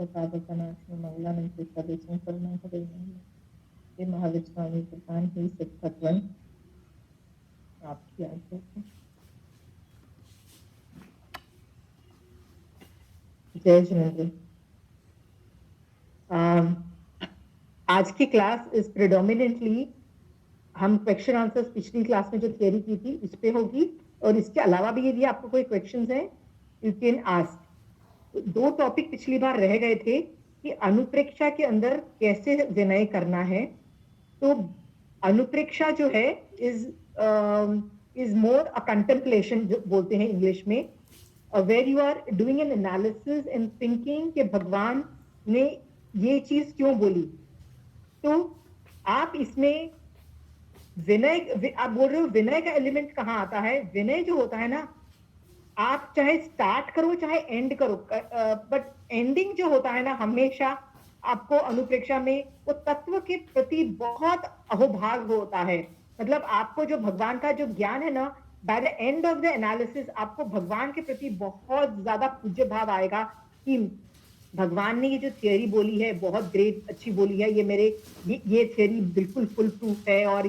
मंगलानं प्रदेशं करुणां हे महावीर स्वामी कृपान ही सिद्धत्वन आपकी आज्ञा से। जय जिनेन्द्र। आज की क्लास इज प्रिडोमिनेंटली हम क्वेश्चन आंसर्स पिछली क्लास में जो थियरी की थी उस पे होगी, और इसके अलावा भी यदि आपको कोई क्वेश्चंस हैं यू कैन आस्क। दो टॉपिक पिछली बार रह गए थे कि अनुप्रेक्षा के अंदर कैसे विनय करना है। तो अनुप्रेक्षा जो है इज मोर अ कंटेम्पलेशन जो बोलते हैं इंग्लिश में, where you are doing an analysis and thinking कि भगवान ने ये चीज क्यों बोली। तो आप इसमें विनय, आप बोल रहे हो विनय का एलिमेंट कहाँ आता है। विनय जो होता है ना, आप चाहे स्टार्ट करो चाहे एंड करो, बट एंडिंग जो होता है ना हमेशा आपको अनुप्रेक्षा में वो तत्व के प्रति बहुत अहोभाव होता है। मतलब आपको जो भगवान का जो ज्ञान है ना, by the end of the analysis आपको भगवान के प्रति बहुत ज्यादा पूज्य भाव आएगा कि भगवान ने ये जो थियरी बोली है बहुत ग्रेट अच्छी बोली है, ये मेरे ये थियरी बिल्कुल फुल प्रूफ है और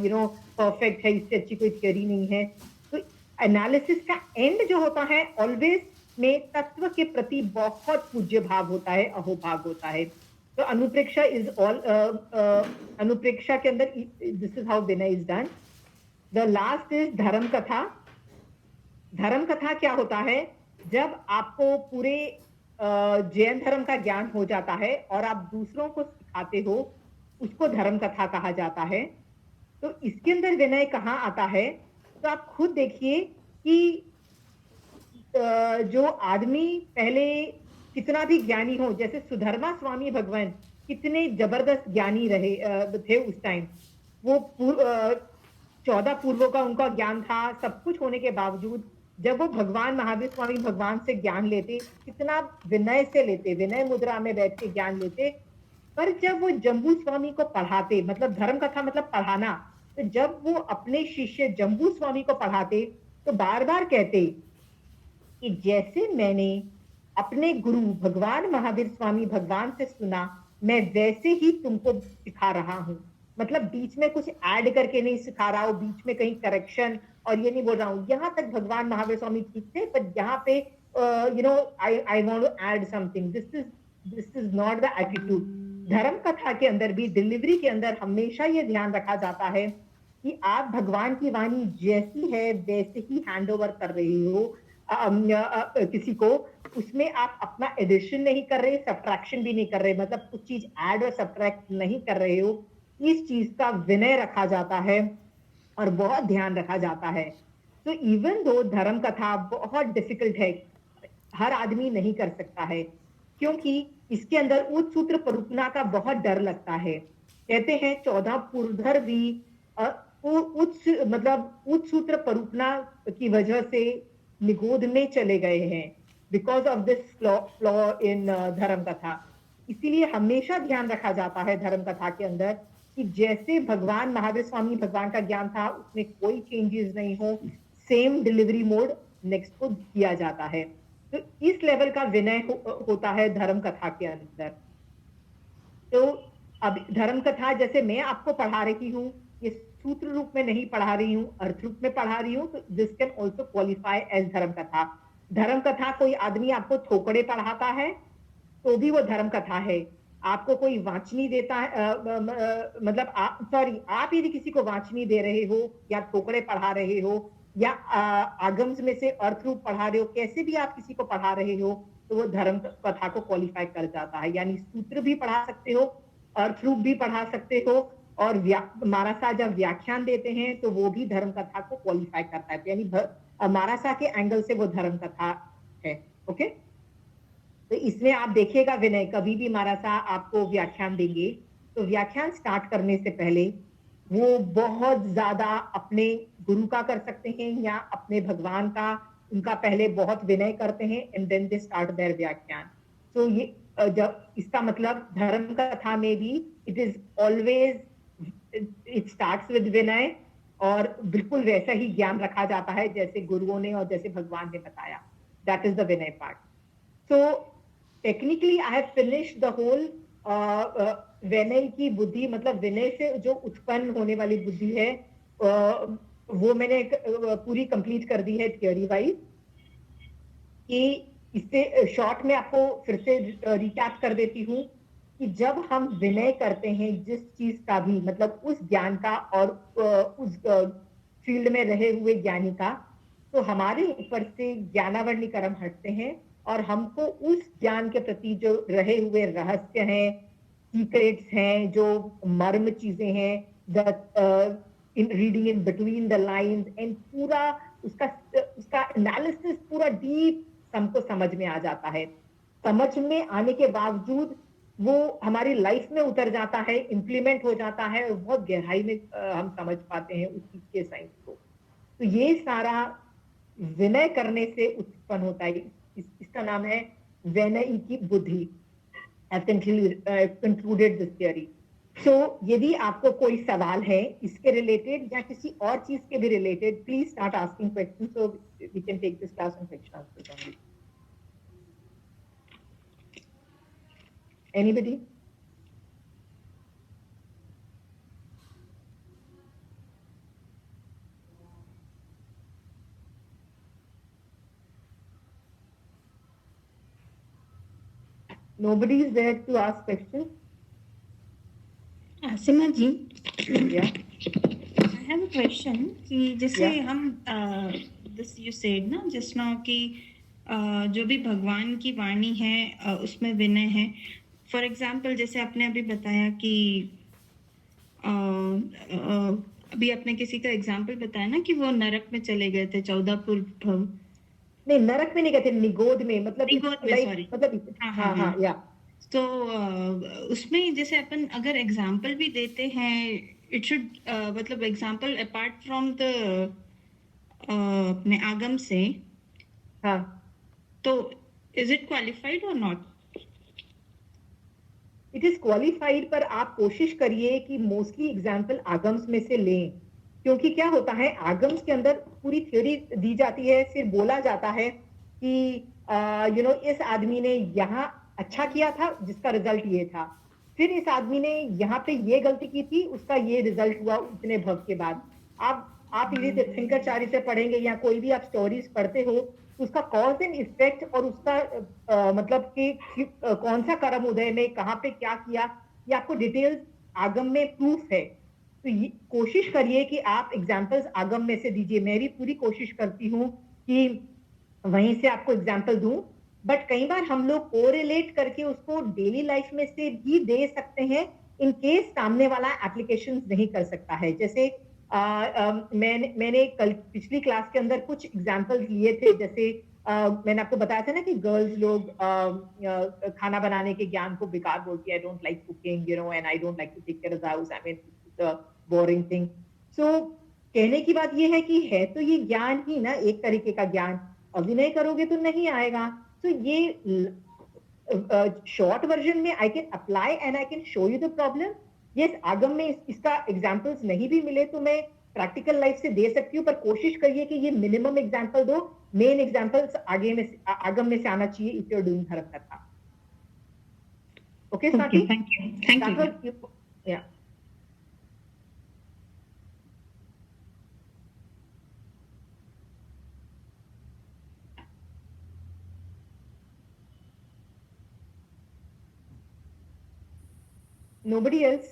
परफेक्ट है, इससे अच्छी कोई थियरी नहीं है। तो एनालिसिस का एंड जो होता है ऑलवेज में तत्व के प्रति बहुत पूज्य भाव होता है, अहोभाव होता है। तो अनुप्रेक्षा इज ऑल अनुप्रेक्षा के अंदर this is how Vinay is done. The last is धर्म कथा। धर्म कथा क्या होता है, जब आपको पूरे जैन धर्म का ज्ञान हो जाता है और आप दूसरों को सिखाते हो, उसको धर्म कथा कहा जाता है। तो इसके अंदर विनय कहाँ आता है, तो आप खुद देखिए कि जो आदमी पहले कितना भी ज्ञानी हो, जैसे सुधर्मा स्वामी भगवान कितने जबरदस्त ज्ञानी रहे थे उस टाइम। वो 14 पूर्वों का उनका ज्ञान था, सब कुछ होने के बावजूद जब वो भगवान महावीर स्वामी भगवान से ज्ञान लेते, कितना विनय से लेते, विनय मुद्रा में बैठ के ज्ञान लेते। पर जब वो जम्बू स्वामी को पढ़ाते, मतलब धर्म कथा मतलब पढ़ाना, तो जब वो अपने शिष्य जम्बू स्वामी को पढ़ाते तो बार बार कहते कि जैसे मैंने अपने गुरु भगवान महावीर स्वामी भगवान से सुना, मैं वैसे ही तुमको सिखा रहा हूं। मतलब बीच में कुछ ऐड करके नहीं सिखा रहा हूं, बीच में कहीं करेक्शन और ये नहीं बोल रहा हूं। यहां तक भगवान महावीर स्वामी ठीक थे, पर यहाँ पे I want to add something. This is not the attitude. धर्म कथा के अंदर भी, डिलीवरी के अंदर हमेशा ये ध्यान रखा जाता है कि आप भगवान की वाणी जैसी है वैसे ही हैंड ओवर कर रहे हो किसी को। उसमें आप अपना एडिशन नहीं कर रहे, सब्ट्रैक्शन भी नहीं कर रहे, मतलब कुछ चीज ऐड और सब्ट्रैक्ट नहीं कर रहे हो। इस चीज का विनय रखा जाता है और बहुत ध्यान रखा जाता है। तो इवन दो धर्म कथा बहुत डिफिकल्ट है, हर आदमी नहीं कर सकता है, क्योंकि इसके अंदर उच्च सूत्र परूपना का बहुत डर लगता है। कहते हैं 14 पुरधर भी उच्च मतलब उच्च सूत्र परूपना की वजह से निगोद में चले गए हैं, because of this flaw in धर्म कथा। इसीलिए हमेशा ध्यान रखा जाता है धर्म कथा के अंदर कि जैसे भगवान महावीर स्वामी भगवान का ज्ञान था उसमें कोई चेंजेस नहीं हो, सेम डिलीवरी मोड नेक्स्ट को किया जाता है। तो इस लेवल का विनय होता है धर्म कथा के अंदर। तो अब धर्म कथा जैसे मैं आपको पढ़ा रही हूँ, ये सूत्र रूप में नहीं पढ़ा रही हूँ, अर्थ रूप में पढ़ा रही हूँ, तो this can also qualify as धर्म कथा। धर्म कथा कोई आदमी आपको थोकड़े पढ़ाता है तो भी वो धर्म कथा है। आपको कोई वाचनी देता है, मतलब आप यदि किसी को वाचनी दे रहे हो या थोकड़े पढ़ा रहे हो या आगम्स में से अर्थ रूप पढ़ा रहे हो, कैसे भी आप किसी को पढ़ा रहे हो, तो वो धर्म कथा को क्वालिफाई कर जाता है। यानी सूत्र भी पढ़ा सकते हो, अर्थ रूप भी पढ़ा सकते हो, और मारासा जब व्याख्यान देते हैं तो वो भी धर्म कथा को क्वालिफाई करता है। यानी मारासा के एंगल से वो धर्म कथा है। ओके, तो इसमें आप देखिएगा विनय, कभी भी मारासा आपको व्याख्यान देंगे तो व्याख्यान स्टार्ट करने से पहले वो बहुत ज्यादा अपने गुरु का कर सकते हैं या अपने भगवान का, उनका पहले बहुत विनय करते हैं and then they start their व्याख्यान। तो ये जब इसका मतलब धर्म कथा में भी it is always it starts with vinay, और बिल्कुल वैसा ही ज्ञान रखा जाता है जैसे गुरुओं ने और जैसे भगवान ने बताया। That is the vinay part. तो technically I have finished the whole vinay की बुद्धि, मतलब विनय से जो उत्पन्न होने वाली बुद्धि है वो मैंने पूरी कंप्लीट कर दी है थियोरी वाइज। कि इससे शॉर्ट में आपको फिर से रिकैप कर देती हूँ कि जब हम विनय करते हैं जिस चीज का भी, मतलब उस ज्ञान का और उस फील्ड में रहे हुए ज्ञानी का, तो हमारे ऊपर से ज्ञानावरणी कर्म हटते हैं और हमको उस ज्ञान के प्रति जो रहे हुए रहस्य हैं, सीक्रेट्स हैं, जो मर्म चीजें हैं, इन reading in between the lines and पूरा उसका उसका एनालिसिस पूरा डीप हमको समझ में आ जाता है। समझ में आने के बावजूद वो हमारी लाइफ में उतर जाता है, इंप्लीमेंट हो जाता है और बहुत गहराई में हम समझ पाते हैं उस चीज के साइंस को। तो ये सारा विनय करने से उत्पन्न होता है। इसका नाम है विनय की बुद्धि। Concluded this theory. सो यदि आपको कोई सवाल है इसके रिलेटेड या किसी और चीज के भी related, please start asking question so we can take this class on question answers only. Anybody? Nobody is there to ask questions. Asima ji, Yeah. I have a question कि जैसे Yeah. हम दिस यू सेड ना just now कि जो भी भगवान की वाणी है उसमें विनय है। फॉर एग्जाम्पल जैसे आपने अभी बताया कि अभी आपने किसी का एग्जाम्पल बताया ना कि वो नरक में चले गए थे 14 भव। नहीं, नरक में नहीं गए थे, निगोद में, मतलब निगोद में, like, sorry. मतलब हाँ, हाँ या तो उसमें जैसे अपन अगर एग्जाम्पल भी देते हैं, इट शुड मतलब एग्जाम्पल अपार्ट फ्रॉम द अपने आगम से, हाँ, तो इज इट क्वालिफाइड और नॉट? इट इज क्वालिफाइड, पर आप कोशिश करिए कि मोस्टली एग्जाम्पल आगम्स में से लें, क्योंकि क्या होता है आगम्स के अंदर पूरी थ्योरी दी जाती है, फिर बोला जाता है कि इस आदमी ने यहाँ अच्छा किया था जिसका रिजल्ट ये था, फिर इस आदमी ने यहाँ पे ये गलती की थी उसका ये रिजल्ट हुआ उतने भव के बाद। आप यदि तीर्थंकराचार्य से पढ़ेंगे या कोई भी आप स्टोरीज पढ़ते हो, उसका कॉज एंड इफेक्ट और उसका मतलब कि कौन सा कर्म उदय में कहाँ पे क्या किया, ये आपको डिटेल्स आगम में प्रूफ है। तो ये कोशिश करिए कि आप एग्जाम्पल्स आगम में से दीजिए। मैं भी पूरी कोशिश करती हूँ कि वहीं से आपको एग्जाम्पल दूं, बट कई बार हम लोग कोरिलेट करके उसको डेली लाइफ में से भी दे सकते हैं इन केस सामने वाला एप्लीकेशन नहीं कर सकता है। जैसे मैंने कल पिछली क्लास के अंदर कुछ एग्जाम्पल्स लिए थे, जैसे मैंने आपको बताया था ना कि गर्ल्स लोग खाना बनाने के ज्ञान को बेकार बोलती है, I don't like cooking and I don't like to take care of the house, I mean it's a boring thing. So कहने की बात ये है तो ये ज्ञान ही ना, एक तरीके का ज्ञान, अभिनय करोगे तो नहीं आएगा। तो ये शॉर्ट वर्जन में I can apply and I can show you the problem. Yes, आगम में इसका एग्जाम्पल्स नहीं भी मिले तो मैं प्रैक्टिकल लाइफ से दे सकती हूँ, पर कोशिश करिए कि ये मिनिमम एग्जाम्पल दो, मेन एग्जाम्पल्स आगम में से आना चाहिए इफ यू आर डूइंग धर्म कथा। Okay Swati, thank you. या nobody else?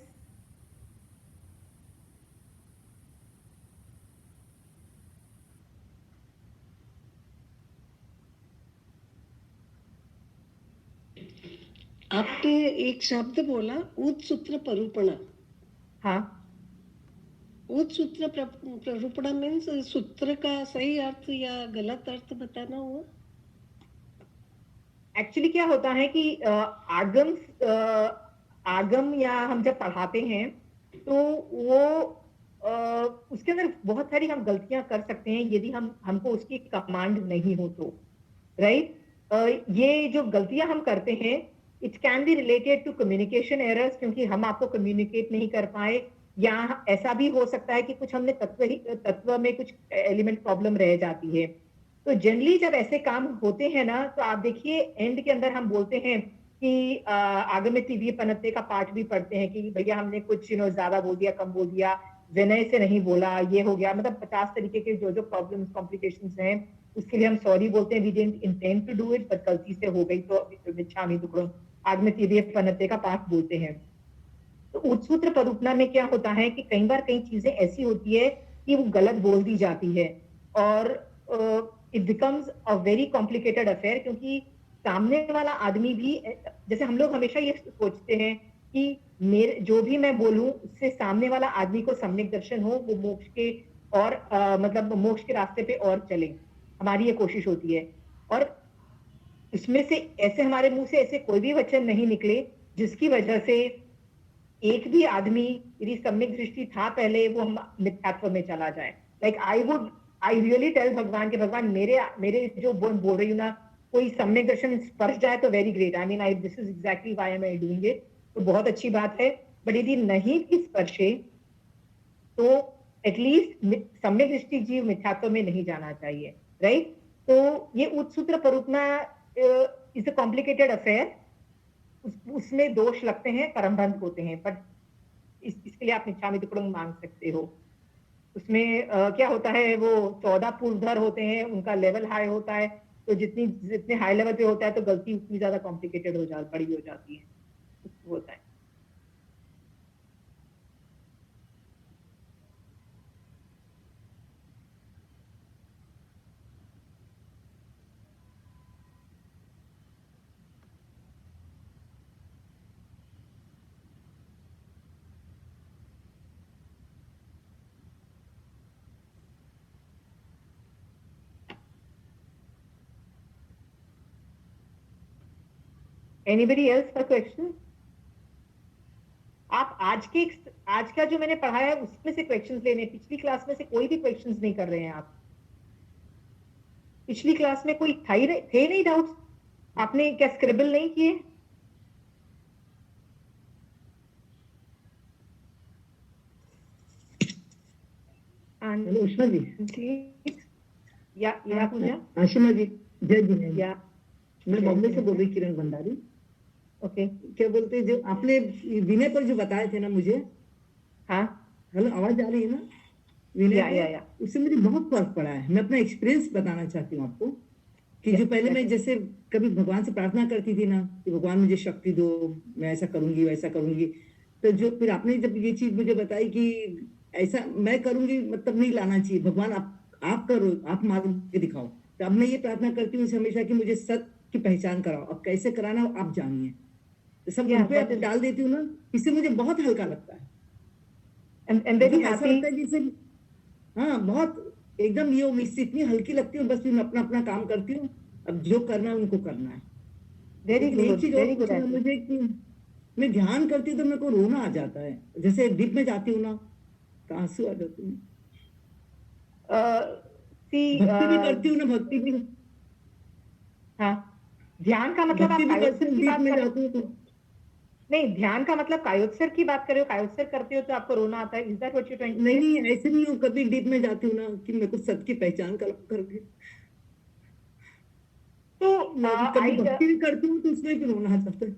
आपने एक शब्द बोला उत्सूत्र परूपणा। हाँ, उत्सूत्र परूपणा मीन्स सूत्र का सही अर्थ या गलत अर्थ बताना हुआ। एक्चुअली क्या होता है कि आगम या हम जब पढ़ाते हैं तो वो उसके अंदर बहुत सारी हम गलतियां कर सकते हैं यदि हमको उसकी कमांड नहीं हो तो, राइट। ये जो गलतियां हम करते हैं it can be related to communication errors, क्योंकि हम आपको कम्युनिकेट नहीं कर पाए, या ऐसा भी हो सकता है कि कुछ हमने तत्व में कुछ एलिमेंट प्रॉब्लम रह जाती है। तो जनरली जब ऐसे काम होते हैं ना, तो आप देखिए एंड के अंदर हम बोलते हैं कि आगमे तीव्य पनत्ते का पाठ भी पढ़ते हैं कि भैया हमने कुछ ज्यादा बोल दिया, कम बोल दिया, विनय से नहीं बोला, ये हो गया, मतलब 50 तरीके के जो जो प्रॉब्लम्स कॉम्प्लिकेशंस हैं उसके लिए हम सॉरी बोलते हैं, we didn't intend to do it but गलती से हो गई, तो मिच्छामि दुक्कड़म, आगमे तीव्य पनत्ते का पाठ बोलते हैं। तो उच्चसूत्र परूपना में क्या होता है कि कई बार कई चीजें ऐसी होती है कि वो गलत बोल दी जाती है और it becomes a very complicated affair, क्योंकि सामने वाला आदमी भी, जैसे हम लोग हमेशा ये सोचते हैं कि मेरे जो भी मैं बोलूं उससे सामने वाला आदमी को सम्यक दर्शन हो, वो मोक्ष के और मतलब मोक्ष के रास्ते पे और चले, हमारी ये कोशिश होती है। और इसमें से ऐसे हमारे मुंह से ऐसे कोई भी वचन नहीं निकले जिसकी वजह से एक भी आदमी यदि सम्यक दृष्टि था पहले वो हम मिथ्यात्व में चला जाए। लाइक आई रियली टेल भगवान के भगवान मेरे मेरे जो बोल रही हूँ ना, कोई सम्यक दर्शन स्पर्श जाए तो very great, I mean I this is exactly why am I doing it, तो बहुत अच्छी बात है। बट यदि नहीं भी स्पर्शे तो एटलीस्ट सम्यक दृष्टि जीव मिथ्यात्व में नहीं जाना चाहिए, राइट। तो ये उच्चसूत्र परूपना इज अ कॉम्प्लिकेटेड अफेयर, उसमें दोष लगते हैं, कर्मबंध होते हैं, बट इसके लिए आप मिच्छामि दुक्कड़म मांग सकते हो। उसमें क्या होता है, वो 14 पूर्वधर होते हैं, उनका लेवल हाई होता है, तो जितने हाई लेवल पे होता है तो गलती उतनी ज्यादा कॉम्प्लिकेटेड बड़ी हो जाती है, होता है। Anybody else for question? आप आज का जो मैंने पढ़ाया है उसमें से क्वेश्चंस लेने, पिछली क्लास में से कोई भी क्वेश्चंस नहीं कर रहे हैं आप। पिछली क्लास में कोई थे नहीं डाउट्स? आपने क्या स्क्रिबल नहीं किए? हेलो उषा जी। या पूजा? आशिमा जी, जय जी। या मैं बॉम्बे से बोल रही, किरण भंडारी। ओके। क्या बोलते हैं, जो आपने विनय पर जो बताए थे ना मुझे, हाँ, हेलो आवाज आ रही है ना? विनय या उससे मुझे बहुत फर्क पड़ा है। मैं अपना एक्सपीरियंस बताना चाहती हूँ आपको कि जो पहले मैं जैसे कभी भगवान से प्रार्थना करती थी ना कि भगवान मुझे शक्ति दो, मैं ऐसा करूंगी वैसा करूंगी, तो जो फिर आपने जब ये चीज मुझे बताई कि ऐसा मैं करूंगी मतलब नहीं लाना चाहिए, भगवान आप करो, आप मार्ग दिखाओ, तो अब मैं ये प्रार्थना करती हूँ हमेशा कि मुझे सत्य की पहचान कराओ, अब कैसे कराना हो आप जानिए, तो सब उन पे डाल देती हूँ ना, इससे मुझे बहुत हल्का लगता है। वेरी ऐसा लगता है जैसे हाँ बहुत एकदम ये इससे इतनी हल्की लगती हूँ, बस मैं अपना अपना काम करती हूँ, अब जो करना है उनको करना है। वेरी एक गुड, चीज और पूछना मुझे कि मैं ध्यान करती हूँ तो मेरे को रोना आ जाता है, जैसे डीप में जाती हूँ ना तो आंसू आ जाते हैं। भक्ति भी करती हूँ ना, भक्ति भी, हाँ, ध्यान का मतलब आप भक्ति भी करती कायोत्सर हूँ, की डीप बात में कर, जाती हूँ तो नहीं ध्यान का मतलब कायोत्सर की बात कर रहे हो? कायोत्सर करते हो तो आपको रोना आता है? Is that what you trying to say? नहीं ऐसे नहीं हूँ, कभी डीप में जाती हूँ ना कि मेरे को सत्य की पहचान करके, तो कभी भक्ति भी करती हूँ तो उसमें भी रोना आ जाता है।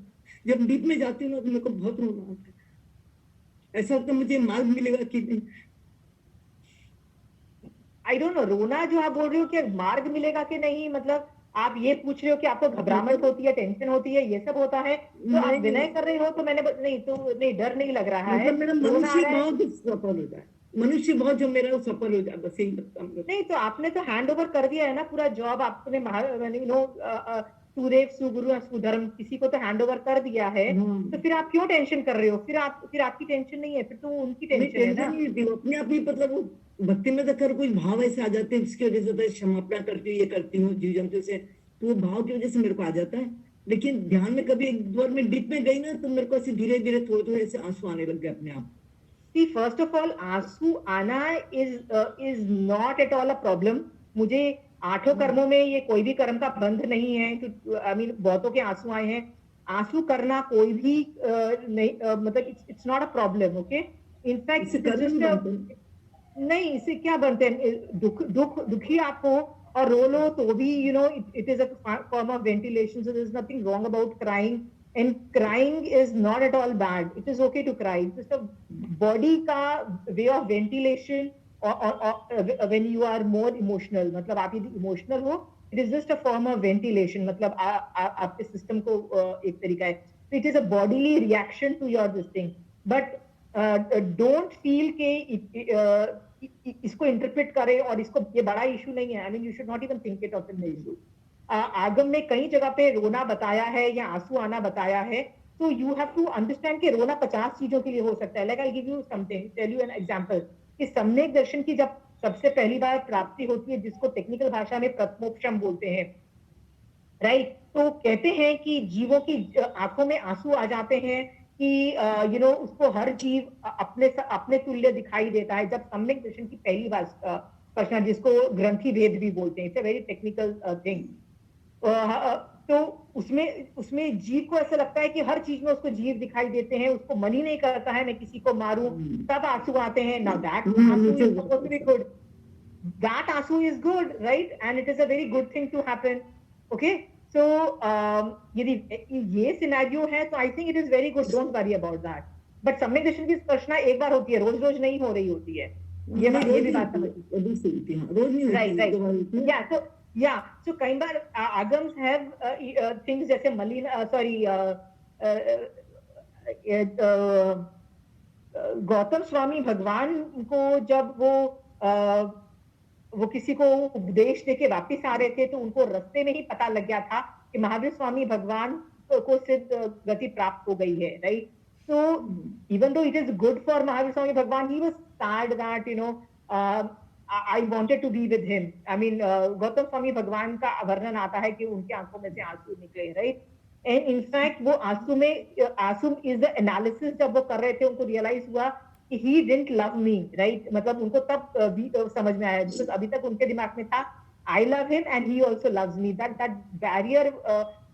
जब डीप में जाती हूँ ना तो मेरे को बहुत रोना आता है, ऐसा लगता है मुझे मार्ग मिलेगा कि नहीं। आई डोंट नो, रोना जो आप बोल रहे हो कि मार्ग मिलेगा कि नहीं, मतलब आप ये पूछ रहे हो कि आपको घबराहट होती है, टेंशन होती है, ये सब होता है, तो आप विनय कर रहे हो तो मैंने नहीं, तो नहीं, डर नहीं लग रहा है, मतलब मेरा रोना आ मनुष्य रहा है? बहुत सफल हो जाए, मनुष्य बहुत जो मेरा वो सफल हो जाए, बस यही लगता है। नहीं, तो आपने तो हैंड ओवर कर दिया है ना पूरा जॉब, आपने यू नो सुदेव सुगुरु सुधर्म किसी को तो हैंड ओवर कर दिया है, तो फिर आप क्यों टेंशन कर रहे हो? फिर आपकी टेंशन नहीं है, फिर तो उनकी टेंशन है ना। अपने आप ही मतलब वो भक्ति में तो कर कोई भाव ऐसे आ जाते हैं जिसकी वजह से क्षमापना करती हूँ, ये करती हूँ जीव जंतु से, तो वो भाव की वजह से मेरे को आ जाता है। लेकिन ध्यान में कभी एक बार में डीप में गई ना तो मेरे को ऐसे धीरे धीरे थोड़े थोड़े ऐसे आंसू आने लग गए अपने आप। See, first of all, आंसू आना is not at all a problem. मुझे 8 कर्मों में ये कोई भी कर्म का बंध नहीं है कि आई मीन बहुतों के आंसू आए हैं, आंसू करना कोई भी नहीं, मतलब it's not a problem, okay. In fact इससे कर्म नहीं बनते। नहीं, इससे क्या बनते हैं? दुखी आप हो और रो लो तो भी it is a form of ventilation, so there's nothing wrong about crying, and crying is not at all bad. It is okay to cry. It's just a body का way of ventilation, or when you are more emotional, मतलब आप यदि emotional हो, it is just a form of ventilation, मतलब आपके system को एक तरीका है. So it is a bodily reaction to your this thing, but don't feel कि इसको इंटरप्रेट करे और इसको ये बड़ा इशू नहीं है. आई mean you should not even think it of an issue. आगम ने कई जगह पे रोना बताया है या आंसू आना बताया है, तो यू हैव टू अंडरस्टैंड कि रोना 50 चीजों के लिए हो सकता है. Like I give you something, tell you an example कि सम्यक दर्शन की जब सबसे पहली बार प्राप्ति होती है, जिसको टेक्निकल भाषा में प्रथमोपशम बोलते हैं, राइट, तो कहते हैं कि जीवों की आंखों में आंसू आ जाते हैं कि उसको हर जीव अपने तुल्य दिखाई देता है जब सम्यक दर्शन की पहली बार स्पर्शना, जिसको ग्रंथि भेद भी बोलते हैं. It's a very technical thing. तो उसमें जीव को ऐसा लगता है कि हर चीज में उसको जीव दिखाई देते हैं, उसको मन ही नहीं करता है मैं किसी को मारूं, तब आंसू आते हैं. नाउ दैट आंसू is supposed to be good. That ASU is good, right? And it is a very good thing to happen. Okay, so यदि ये सिनेरियो है तो I think it is very good. Don't worry about that. But सम्यक दर्शन की स्पर्शना एक बार होती है, रोज रोज नहीं हो रही होती है. ये भी बात समझिए. रोज नहीं Right, right. होती. So कई बार आगम्स have things जैसे गौतम स्वामी भगवान को जब वो किसी को उपदेश देके वापिस आ रहे थे, तो उनको रास्ते में ही पता लग गया था कि महावीर स्वामी भगवान को सिद्ध गति प्राप्त हो गई है, right. So even though it is good for Mahavir Swami Bhagwan, he was sad that I wanted to be with him. I mean Gautam Swami भगवान का वर्णन आता है कि उनकी आंखों में से आंसू निकले, राइट. एंड इनफैक्ट वो आंसू इज द एनालिसिस जब वो कर रहे थे, उनको रियलाइज हुआ कि he didn't love me, right? मतलब उनको तब भी समझ में आया, because अभी तक उनके दिमाग में था I love him and he also loves me. That barrier,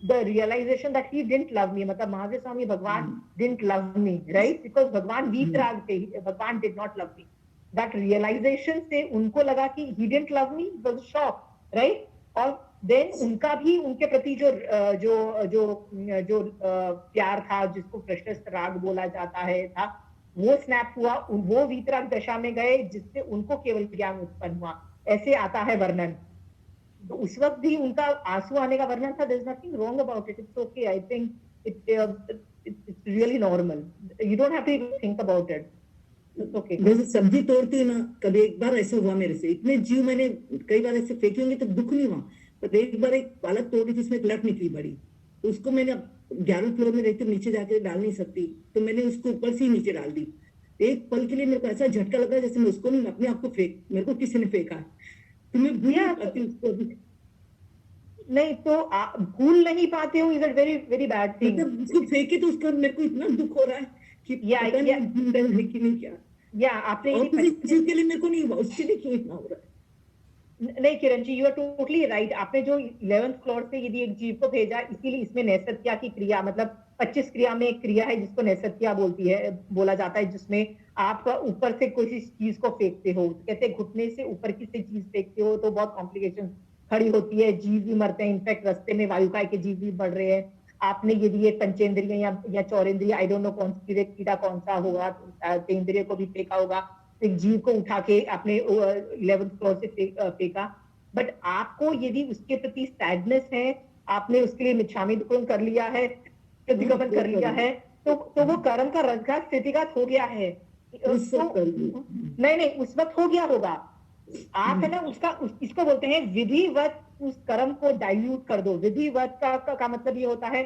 the realization that he didn't love me, मतलब महावीर स्वामी भगवान didn't love me, right? Because भगवान वीतराग थे, भगवान did not love me. That realization से उनको लगा कि he didn't love me, was shock, right? और then उनका भी उनके प्रति जो प्यार था, जिसको प्रशस्त राग बोला जाता है था, वो स्नैप हुआ, वो वीतराग दशा में गए, जिससे उनको केवल ज्ञान उत्पन्न हुआ. ऐसे आता है वर्णन. तो उस वक्त भी उनका आंसू आने का वर्णन था. There is nothing wrong about it. It's okay. I think it's really normal. You don't have to think about it. It's okay. जैसे सब्जी तोड़ती है ना, कभी एक बार ऐसा हुआ मेरे से, इतने जीव मैंने कई बार ऐसे फेंके होंगे तो दुख नहीं हुआ, पर एक बार एक पालक तोड़ी थी, उसमें एक लट निकली बड़ी, तो उसको मैंने 11वें फ्लोर में रहती, नीचे जाके डाल नहीं सकती, तो मैंने उसको ऊपर से ही नीचे डाल दी. एक पल के लिए मेरे को ऐसा झटका लगा जैसे मैं उसको नहीं, अपने आप को मेरे को किसी ने फेंका है. तो मैं भूल नहीं पाती उसको अभी. नहीं तो भूल नहीं पाते हो, is a very very bad thing. मतलब उसको फेंके तो उसका मेरे को इतना दुख हो रहा है कि पता नहीं भूल रहे हैं कि नहीं क्या. आपने और किसी चीज के लिए मेरे को नहीं हुआ, उसके लिए क्यों इतना हो रहा है. नहीं किरण जी, यू आर टोटली राइट. आपने जो 11th फ्लोर से यदि एक जीव को भेजा, इसीलिए इसमें नैसत्या की क्रिया, मतलब 25 क्रिया में एक क्रिया है जिसको नैसत्या बोला जाता है, जिसमें आप ऊपर से कोई चीज को फेंकते हो. कहते हैं घुटने से ऊपर की से चीज फेंकते हो तो बहुत कॉम्प्लिकेशन खड़ी होती है, जीव भी मरते हैं. इनफैक्ट रास्ते में वायुकाय के जीव भी बढ़ रहे हैं. आपने यदि ये पंचेंद्रिय या चौरेंद्रिय, आई डोंट नो कौन सी कीड़ा कौन सा होगा, तेंद्रिय को भी फेंका होगा, एक जीव को उठा के आपने 11th फ्लोर से फेंका. बट आपको यदि उसके प्रति सैडनेस है, आपने उसके लिए मिच्छामी दुक्कड़म कर लिया है, प्रतिगमन कर लिया है, तो वो कर्म का रसघात स्थितिगत हो गया है. नहीं उस वक्त हो गया होगा. आप है ना इसको बोलते हैं विधिवत, उस कर्म को डाइल्यूट कर दो. विधिवत का मतलब ये होता है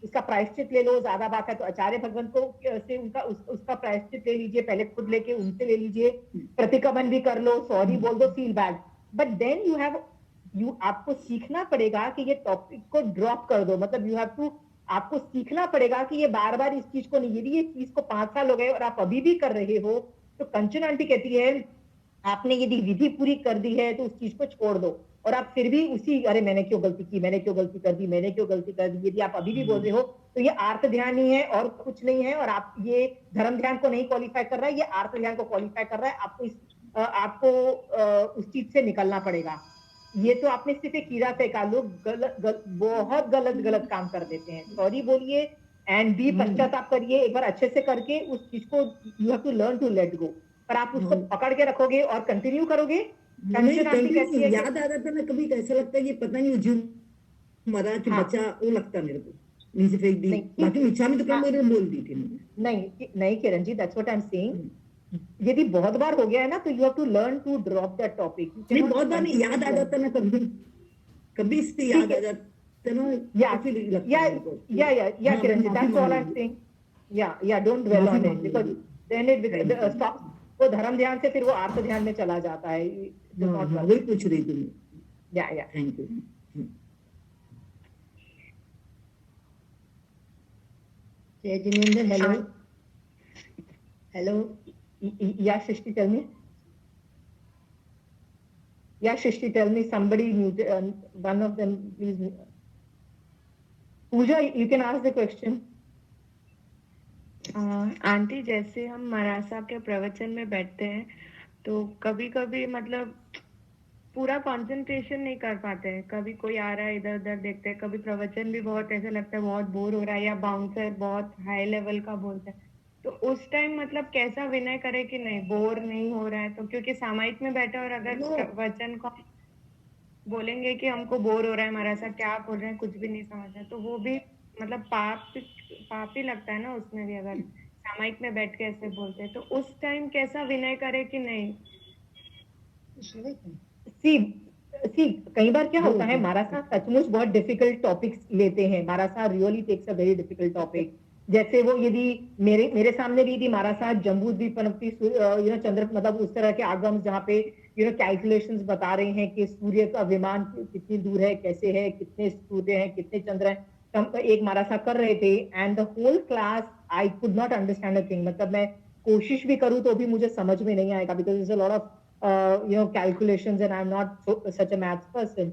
उसका प्रायश्चित ले लो. ज्यादा बात है तो आचार्य भगवंत को से उसका प्रायश्चित ले लीजिए, पहले खुद लेके उनसे ले लीजिए, प्रतिक्रमण भी कर लो, सॉरी बोल दो, फील बैड. बट देन आपको सीखना पड़ेगा कि ये टॉपिक को ड्रॉप कर दो. मतलब आपको सीखना पड़ेगा कि ये बार बार इस चीज को नहीं, यदि ये चीज को 5 साल हो गए और आप अभी भी कर रहे हो, तो कंचन आंटी कहती है आपने यदि विधि पूरी कर दी है तो उस चीज को छोड़ दो. और आप फिर भी अरे मैंने क्यों गलती की, मैंने क्यों गलती कर दी, यदि आप अभी भी बोल रहे हो, तो ये आर्त ध्यान ही है और कुछ नहीं है. और आप ये धर्म ध्यान को नहीं क्वालिफाई कर रहा है, ये आर्त ध्यान को क्वालिफाई कर रहा है. आपको उस चीज से निकलना पड़ेगा. ये तो आपने सिर्फ एक कीड़ा फेंका, लोग बहुत गलत काम कर देते हैं, सॉरी बोलिए एंड बी पश्चाताप करिए एक बार अच्छे से करके उस चीज को, you have to learn to let go. पर आप उसको पकड़ के रखोगे और कंटिन्यू करोगे। नहीं कंचन आंटी कहती कंटिन्यू है कि याद आ जाता ना, कभी कैसा लगता है कि पता नहीं जीव मरा कि हाँ, बचा, वो लगता मेरे को, नीचे फेंक दी। नहीं बाकी इच्छा में तो हाँ, मेरे बोल दी थी मैंने। नहीं Kiran ji, that's what I am saying. यदि बहुत बार हो गया है ना तो you have to learn to drop that topic, you can नहीं नॉट बहुत बार नहीं, याद आ जाता ना कभी, कभी से याद ठीक आ है, जाता ना, या तो फिर लगता या है मेरे को या हाँ किरण मैं जी, माफी दैट्स मांग ऑल आई एम लूंगी, सेइंग। या डोंट ड्वेल माफी ऑन इट मांग बिकॉज लूंगी। Then it thank you. Stop, वो धर्म ध्यान से फिर वो आर्थ ध्यान में चला जाता है, इट इज हाँ नॉट हाँ वर्क। वही पूछ रही थी मैं। या थैंक यू। जय जिनेंद्र, हेलो हाँ, हेलो। या Srishti tell me, yeah Srishti tell me, somebody muted, one of them please। Pooja, you can ask the question। Aunty, जैसे हम मरासा के प्रवचन में बैठते हैं तो कभी कभी मतलब पूरा कंसंट्रेशन नहीं कर पाते हैं, कभी कोई आ रहा है इधर उधर देखते हैं, कभी प्रवचन भी बहुत ऐसा लगता है बहुत बोर हो रहा है या बाउंसर बहुत हाई लेवल का बोलता है, तो उस टाइम मतलब कैसा विनय करे कि नहीं बोर नहीं हो रहा है, तो क्योंकि सामायिक में बैठे और अगर नो प्रवचन को बोलेंगे कि हमको बोर हो रहा है मरासा क्या बोल रहे हैं कुछ भी नहीं समझ रहा, तो वो भी मतलब पाप ही लगता है ना उसमें भी, अगर सामायिक में बैठ के ऐसे बोलते हैं तो उस टाइम कैसा विनय करे कि नहीं। सी सी कई बार क्या होता है, वो मारासा सचमुच बहुत डिफिकल्ट टॉपिक्स लेते हैं, मारासा really takes a very difficult topic. जैसे वो यदि मेरे सामने भी यदि मारासा जम्बू द्वीपवती चंद्र मतलब उस तरह के आगम जहाँ पे कैलकुलेशंस बता रहे हैं कि सूर्य का विमान कितनी दूर है, कैसे है, कितने सूर्य हैं, कितने चंद्र हैं, एक मारासा कर रहे थे and the whole class I could not understand a thing. मतलब मैं कोशिश भी करूँ तो भी मुझे समझ में नहीं आएगा, because is a lot of calculations and I'm not such a maths person।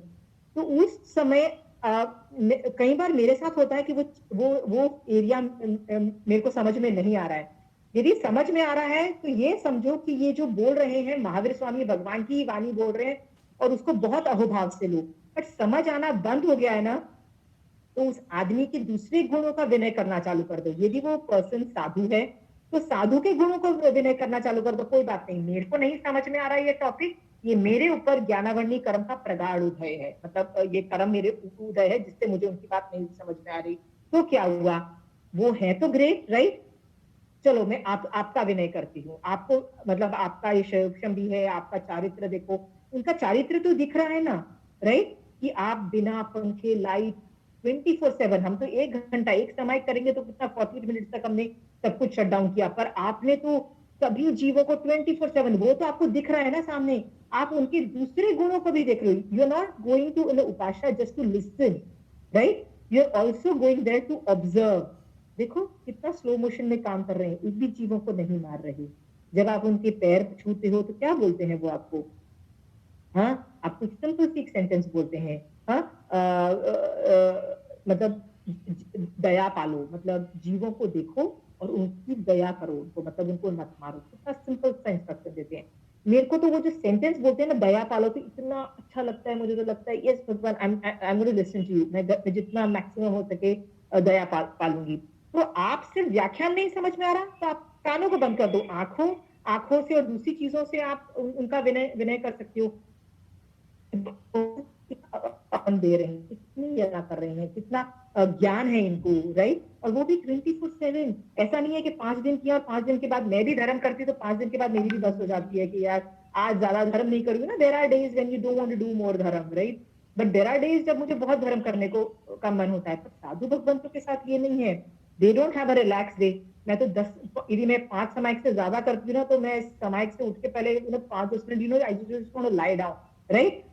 तो उस समय कई बार मेरे साथ होता है कि वो एरिया मेरे को समझ में नहीं आ रहा है। यदि समझ में आ रहा है तो ये समझो कि ये जो बोल रहे हैं महावीर स्वामी भगवान की वाणी बोल रहे हैं और उसको बहुत अहोभाव से लो, बट समझ आना बंद हो गया है ना, तो उस आदमी के दूसरे गुणों का विनय करना चालू कर दो। यदि वो पर्सन साधु है तो साधु के गुणों को विनय करना चालू कर दो, कोई बात नहीं, मेरे को नहीं समझ में आ रहा है ये टॉपिक, ये मेरे ऊपर ज्ञानावर्णी कर्म का प्रगाढ़ उदय है, मतलब ये कर्म मेरे उदय है जिससे मुझे उनकी बात नहीं समझ में आ रही। तो क्या हुआ, वो है तो ग्रेट, राइट, चलो मैं आपका विनय करती हूँ, आपको मतलब आपका ये सक्षम भी है, आपका चारित्र देखो, उनका चारित्र तो दिख रहा है ना, राइट, कि आप बिना पंखे लाइट 24/7, हम तो 1 घंटा एक समय करेंगे तो कितना 40 मिनट तक हमने सब कुछ शट डाउन किया, पर आपने तो सभी जीवों को 24/7, वो तो आपको दिख रहा है ना सामने, आप उनके दूसरे गुणों को भी देख रहे हो। You are not going to उपासना just to listen, right, you are also going there to observe. देखो कितना स्लो मोशन में काम कर रहे हैं, एक भी जीवों को नहीं मार रहे। जब आप उनके पैर छूते हो तो क्या बोलते हैं वो आपको, हाँ, आपको सिंपल सी एक सेंटेंस बोलते हैं, हाँ, मतलब दया पालो, मतलब जीवों को देखो और उनकी दया करो, उनको मतलब उनको मत मारो, कितना सिंपल सा इंस्ट्रक्शन देते हैं। मेरे को तो वो जो सेंटेंस बोलते हैं ना दया पालो, तो इतना अच्छा लगता है, मुझे तो लगता है यस भगवान, I am going to listen to you, मैं जितना मैक्सिमम हो सके दया पालूंगी। तो आप सिर्फ व्याख्यान नहीं समझ में आ रहा तो आप कानों को बंद कर दो, आंखों से और दूसरी चीजों से आप उनका विनय विनय कर सकते हो। अपन दे रहे हैं, कितनी याद कर रहे हैं, कितना ज्ञान है इनको, राइट, और वो भी 24/7। ऐसा नहीं है कि 5 दिन किया और 5 दिन के बाद मैं भी धर्म करती तो 5 दिन के बाद मेरी भी बस हो जाती है कि यार आज ज्यादा धर्म नहीं करूंगी ना। There are days when you don't want to do more dharma, right, but there are days जब मुझे बहुत धर्म करने को का मन होता है। पर साधु भगवंतों के साथ ये नहीं है, they don't have a relax day. मैं तो 10, यदि मैं 5 समायिक से ज्यादा करती हूँ ना तो मैं समायिक से उठ के पहले 5-10 minute I just want to lie down, right,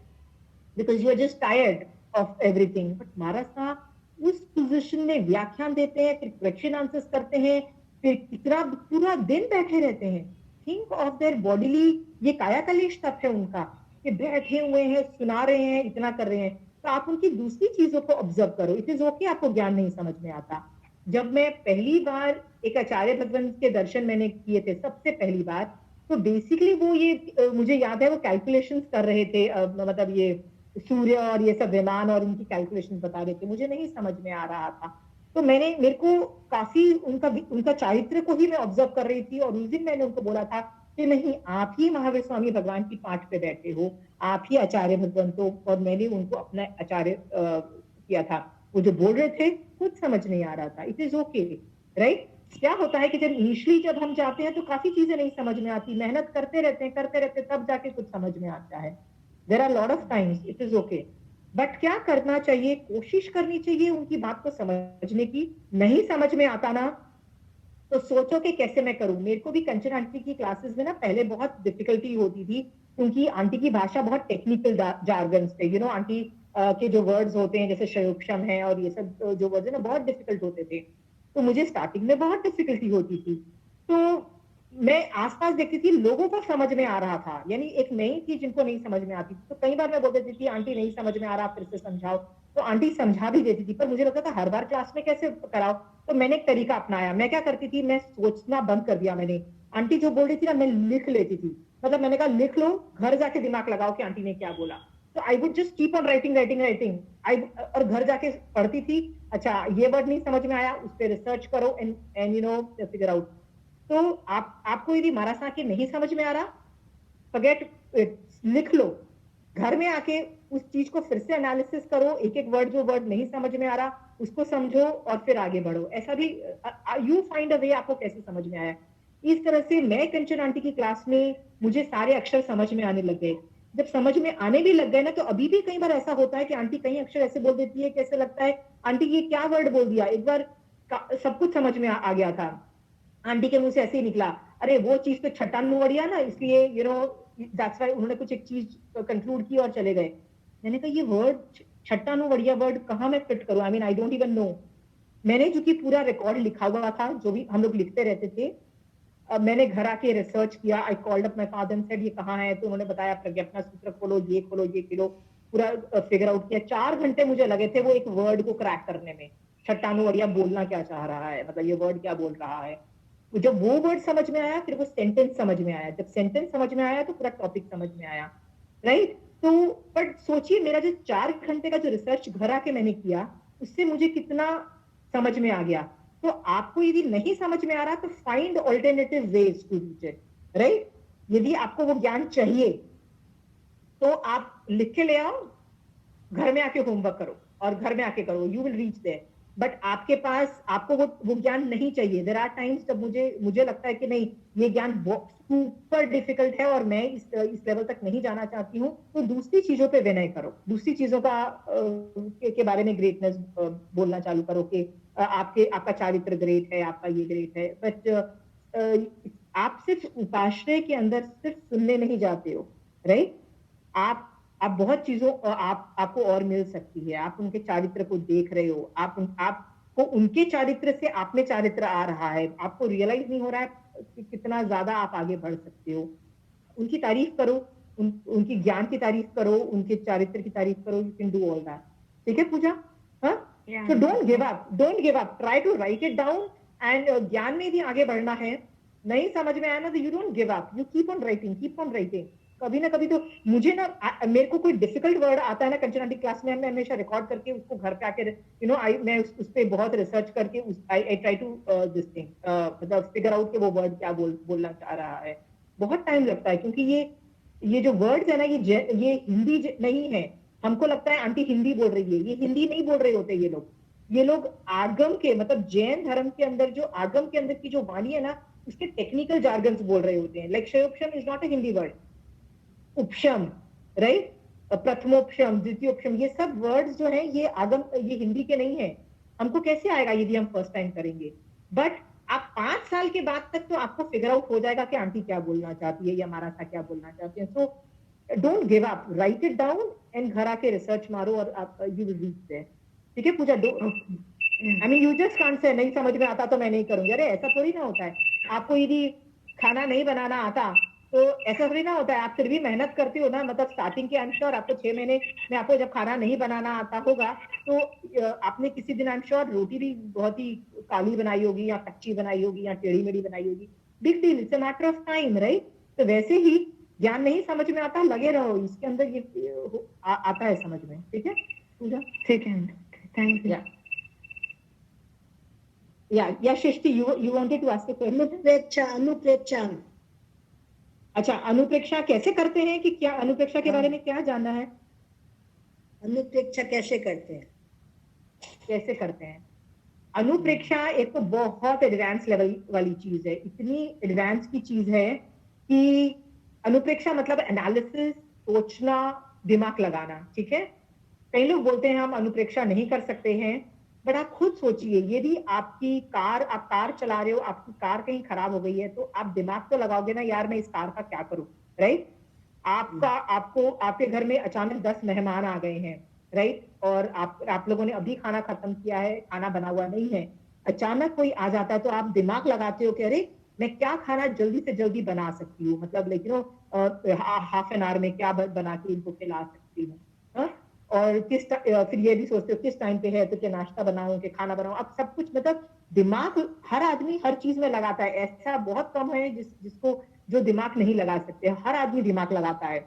because you are just tired of everything। but महाराज साहब उस पोजीशन में व्याख्यान देते हैं, फिर क्वेश्चन आंसर्स करते हैं, फिर कितना पूरा दिन बैठे रहते हैं। थिंक ऑफ देयर बॉडीली, ये कायाकलिश तप है उनका, कि बैठे हुए हैं, सुना रहे हैं, इतना कर रहे हैं। तो आप उनकी दूसरी चीजों को ऑब्जर्व करो। इट इज ओके आपको ज्ञान नहीं समझ में आता। जब मैं पहली बार एक आचार्य भगवंत के दर्शन मैंने किए थे सबसे पहली बार, तो बेसिकली वो ये मुझे याद है वो कैलकुलेशंस कर रहे थे, मतलब ये सूर्य और ये सब विमान और इनकी कैलकुलेशन बता रहे थे, मुझे नहीं समझ में आ रहा था। तो मेरे को काफी उनका चारित्र को ही मैं ऑब्जर्व कर रही थी, और उस दिन मैंने उनको बोला था कि नहीं, आप ही महावीर स्वामी भगवान की पाठ पे बैठे हो, आप ही आचार्य भगवंतो, और मैंने उनको अपना आचार्य किया था। वो जो बोल रहे थे कुछ समझ नहीं आ रहा था। It is okay, right. क्या होता है कि जब इनिशियली जब हम जाते हैं तो काफी चीजें नहीं समझ में आती, मेहनत करते रहते तब जाके कुछ समझ में आता है। There are lot of times, it is okay. But क्या करना चाहिए, कोशिश करनी चाहिए उनकी बात को समझने की। नहीं समझ में आता ना, तो सोचो कि कैसे मैं करूं। मेरे को भी कंचन आंटी की क्लासेस में ना पहले बहुत डिफिकल्टी होती थी, क्योंकि आंटी की भाषा बहुत टेक्निकल जार्गन्स थे, आंटी के जो वर्ड्स होते हैं जैसे शयोक्षम है और ये सब जो वर्ड्स है ना, बहुत डिफिकल्ट होते थे। तो मुझे स्टार्टिंग में बहुत डिफिकल्टी होती थी। तो मैं आसपास देखती थी, लोगों को समझ में आ रहा था, यानी एक नई थी जिनको नहीं समझ में आती थी। तो कई बार मैं बोल देती थी, आंटी नहीं समझ में आ रहा, फिर से समझाओ। तो आंटी समझा भी देती थी, पर मुझे लगता था हर बार क्लास में कैसे कराओ। तो मैंने एक तरीका अपनाया। मैं क्या करती थी, मैं सोचना बंद कर दिया मैंने। आंटी जो बोल रही थी ना, मैं लिख लेती थी। मतलब मैंने कहा लिख लो, घर जाके दिमाग लगाओ कि आंटी ने क्या बोला। तो I would just keep on writing. और घर जाके पढ़ती थी। अच्छा, ये वर्ड नहीं समझ में आया, उस पर रिसर्च करो एंड फिगर आउट। तो आपको यदि मारासा के नहीं समझ में आ रहा, फॉरगेट इट, लिख लो। घर में आके उस चीज को फिर से एनालिसिस करो, एक एक वर्ड, जो वर्ड नहीं समझ में आ रहा उसको समझो और फिर आगे बढ़ो। ऐसा भी यू फाइंड अ वे, आपको कैसे समझ में आया। इस तरह से मैं कंचन आंटी की क्लास में मुझे सारे अक्षर समझ में आने लग गए। जब समझ में आने भी लग गए ना, तो अभी भी कई बार ऐसा होता है कि आंटी कई अक्षर ऐसे बोल देती है कि ऐसे लगता है आंटी ये क्या वर्ड बोल दिया। एक बार सब कुछ समझ में आ गया था, आंटी के मुंह से ऐसे ही निकला, अरे वो चीज तो छट्टान वड़िया ना, इसलिए दैट्स व्हाई उन्होंने कुछ एक चीज कंक्लूड की और चले गए। मैंने कहा ये वर्ड छट्टानु वड़िया वर्ड कहाँ मैं फिट करूं, I mean I don't even know. मैंने जो कि पूरा रिकॉर्ड लिखा हुआ था, जो भी हम लोग लिखते रहते थे, मैंने घर आके रिसर्च किया। I called up my father and said ये कहाँ है, तो उन्होंने बताया प्रज्ञापना सूत्र खोलो, ये खोलो, ये खोलो। पूरा फिगर आउट किया। 4 घंटे मुझे लगे थे वो एक वर्ड को क्रैक करने में। छट्टानु वड़िया बोलना क्या चाह रहा है, मतलब ये वर्ड क्या बोल रहा है। जब वो वर्ड समझ में आया, फिर वो सेंटेंस समझ में आया। जब सेंटेंस समझ में आया तो पूरा टॉपिक समझ में आया, राइट। तो बट सोचिए, मेरा जो 4 घंटे का जो रिसर्च घर आके मैंने किया, उससे मुझे कितना समझ में आ गया। तो आपको यदि नहीं समझ में आ रहा, तो find alternative ways to reach it, right. यदि आपको वो ज्ञान चाहिए तो आप लिख के ले आओ, घर में आके होमवर्क करो और घर में आके करो, you will reach there. But आपके पास, आपको वो ज्ञान नहीं चाहिए। देयर आर टाइम्स जब मुझे लगता है कि नहीं, ये ज्ञान सुपर डिफिकल्ट है और मैं इस लेवल तक नहीं जाना चाहती हूँ, तो दूसरी चीजों पे विनय करो, दूसरी चीजों का के बारे में ग्रेटनेस बोलना चालू करो कि आपका चारित्र ग्रेट है, आपका ये ग्रेट है। बट आप सिर्फ उपाश्रय के अंदर सिर्फ सुनने नहीं जाते हो, राइट। आप बहुत चीजों आपको और मिल सकती है। आप उनके चारित्र को देख रहे हो, आपको उनके चारित्र से आप में चारित्र आ रहा है, आपको रियलाइज नहीं हो रहा है कि कितना ज्यादा आप आगे बढ़ सकते हो। उनकी तारीफ करो, उनकी ज्ञान की तारीफ करो, उनके चारित्र की तारीफ करो। You can do all that. ठीक है पूजा? हाँ, so don't give up, try to write it down. And ज्ञान में भी आगे बढ़ना है। नहीं समझ में आया ना, तो you don't give up, you keep on writing. कभी ना कभी तो मुझे ना, मेरे को कोई डिफिकल्ट वर्ड आता है ना कंचन आंटी क्लास में, मैं हमेशा रिकॉर्ड करके उसको घर पे आके मैं उस पे बहुत रिसर्च करके I try to this thing, मतलब फिगर आउट के वो वर्ड क्या बोलना चाह रहा है। बहुत टाइम लगता है, क्योंकि ये जो वर्ड्स है ना, ये हिंदी नहीं है। हमको लगता है आंटी हिंदी बोल रही है, ये हिंदी नहीं बोल रहे होते ये लोग आगम के, मतलब जैन धर्म के अंदर जो आगम के अंदर की जो वाणी है ना, उसके टेक्निकल जार्गन्स बोल रहे होते हैं। Like shayopasham is not a Hindi word, upasham, right, prathamopasham, dwitiyopasham, ये सब वर्ड्स जो हैं ये आगम, ये हिंदी के नहीं है। हमको कैसे आएगा यदि हम फर्स्ट टाइम करेंगे। बट आप 5 साल के बाद तक तो आपको फिगर आउट हो जाएगा कि आंटी क्या बोलना चाहती है या मारासा क्या बोलना चाहते हैं। सो don't give up, right it down and घर आके रिसर्च मारो और आप यू विल रीच देयर। ठीक है Pooja? I mean you just can't say नहीं समझ में आता तो मैं नहीं करूंगी, अरे ऐसा थोड़ी ना होता है। आपको यदि खाना नहीं बनाना आता तो ऐसा थोड़ी ना होता है, आप फिर भी मेहनत करती हो ना। मतलब स्टार्टिंग के आई एम श्योर आपको 6 महीने में आपको जब खाना नहीं बनाना आता होगा, तो आपने किसी दिन आई एम श्योर रोटी भी बहुत ही काली बनाई होगी या कच्ची बनाई होगी या टेढ़ी मेढ़ी बनाई होगी। Big deal, it's a matter of time, right. तो वैसे ही ज्ञान नहीं समझ में आता, लगे रहो इसके अंदर, ये आता है समझ में, ठीक है पूजा? ठीक है, thank you. Yeah Srishti, you wanted to ask a question? Anupreksha. अच्छा, अनुप्रेक्षा कैसे करते हैं, कि क्या अनुप्रेक्षा के बारे में क्या जानना है? अनुप्रेक्षा कैसे करते हैं? कैसे करते हैं अनुप्रेक्षा? एक तो बहुत एडवांस लेवल वाली चीज है, इतनी एडवांस की चीज है कि अनुप्रेक्षा मतलब एनालिसिस, सोचना, दिमाग लगाना, ठीक है? कई लोग बोलते हैं हम अनुप्रेक्षा नहीं कर सकते हैं, बट आप खुद सोचिए, यदि आप कार चला रहे हो, आपकी कार कहीं खराब हो गई है, तो आप दिमाग तो लगाओगे ना, यार मैं इस कार का क्या करूं, राइट? आपके घर में अचानक 10 मेहमान आ गए हैं, राइट? और आप लोगों ने अभी खाना खत्म किया है, खाना बना हुआ नहीं है, अचानक कोई आ जाता है, तो आप दिमाग लगाते हो कि अरे मैं क्या खाना जल्दी से जल्दी बना सकती हूँ, मतलब like you know half an hour में क्या बना के इनको खिला सकती हूँ, और फिर ये भी सोचते हो किस टाइम पे है, तो क्या नाश्ता बनाऊं कि खाना बनाऊं, अब सब कुछ मतलब दिमाग हर आदमी हर चीज में लगाता है, ऐसा बहुत कम है जिसको जो दिमाग नहीं लगा सकते, हर आदमी दिमाग लगाता है।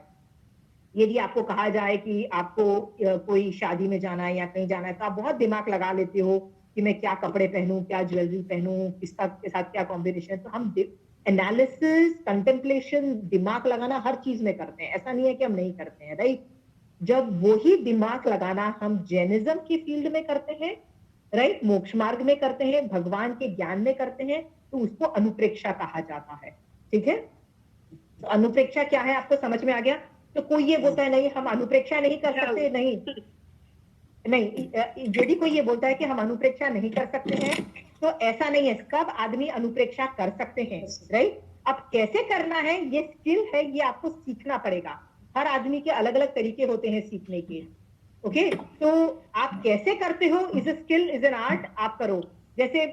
यदि आपको कहा जाए कि आपको कोई शादी में जाना है या कहीं जाना है, तो आप बहुत दिमाग लगा लेते हो कि मैं क्या कपड़े पहनूं, क्या ज्वेलरी पहनूं, किसका के साथ क्या कॉम्बिनेशन है। तो हम एनालिसिस, कंटेम्पलेशन, दिमाग लगाना हर चीज में करते हैं, ऐसा नहीं है कि हम नहीं करते हैं, राइट? जब वही दिमाग लगाना हम जैनिज्म की फील्ड में करते हैं, राइट, मोक्ष मार्ग में करते हैं, भगवान के ज्ञान में करते हैं, तो उसको अनुप्रेक्षा कहा जाता है, ठीक है? तो अनुप्रेक्षा क्या है आपको समझ में आ गया? तो कोई ये बोलता है नहीं हम अनुप्रेक्षा नहीं कर सकते, नहीं, यदि कोई ये बोलता है कि हम अनुप्रेक्षा नहीं कर सकते हैं, तो ऐसा नहीं है, सब आदमी अनुप्रेक्षा कर सकते हैं, राइट? अब कैसे करना है, ये स्किल है, ये आपको सीखना पड़ेगा, हर आदमी के अलग अलग तरीके होते हैं सीखने के, ओके? तो आप कैसे करते हो, is a skill, is an art, आप करो। जैसे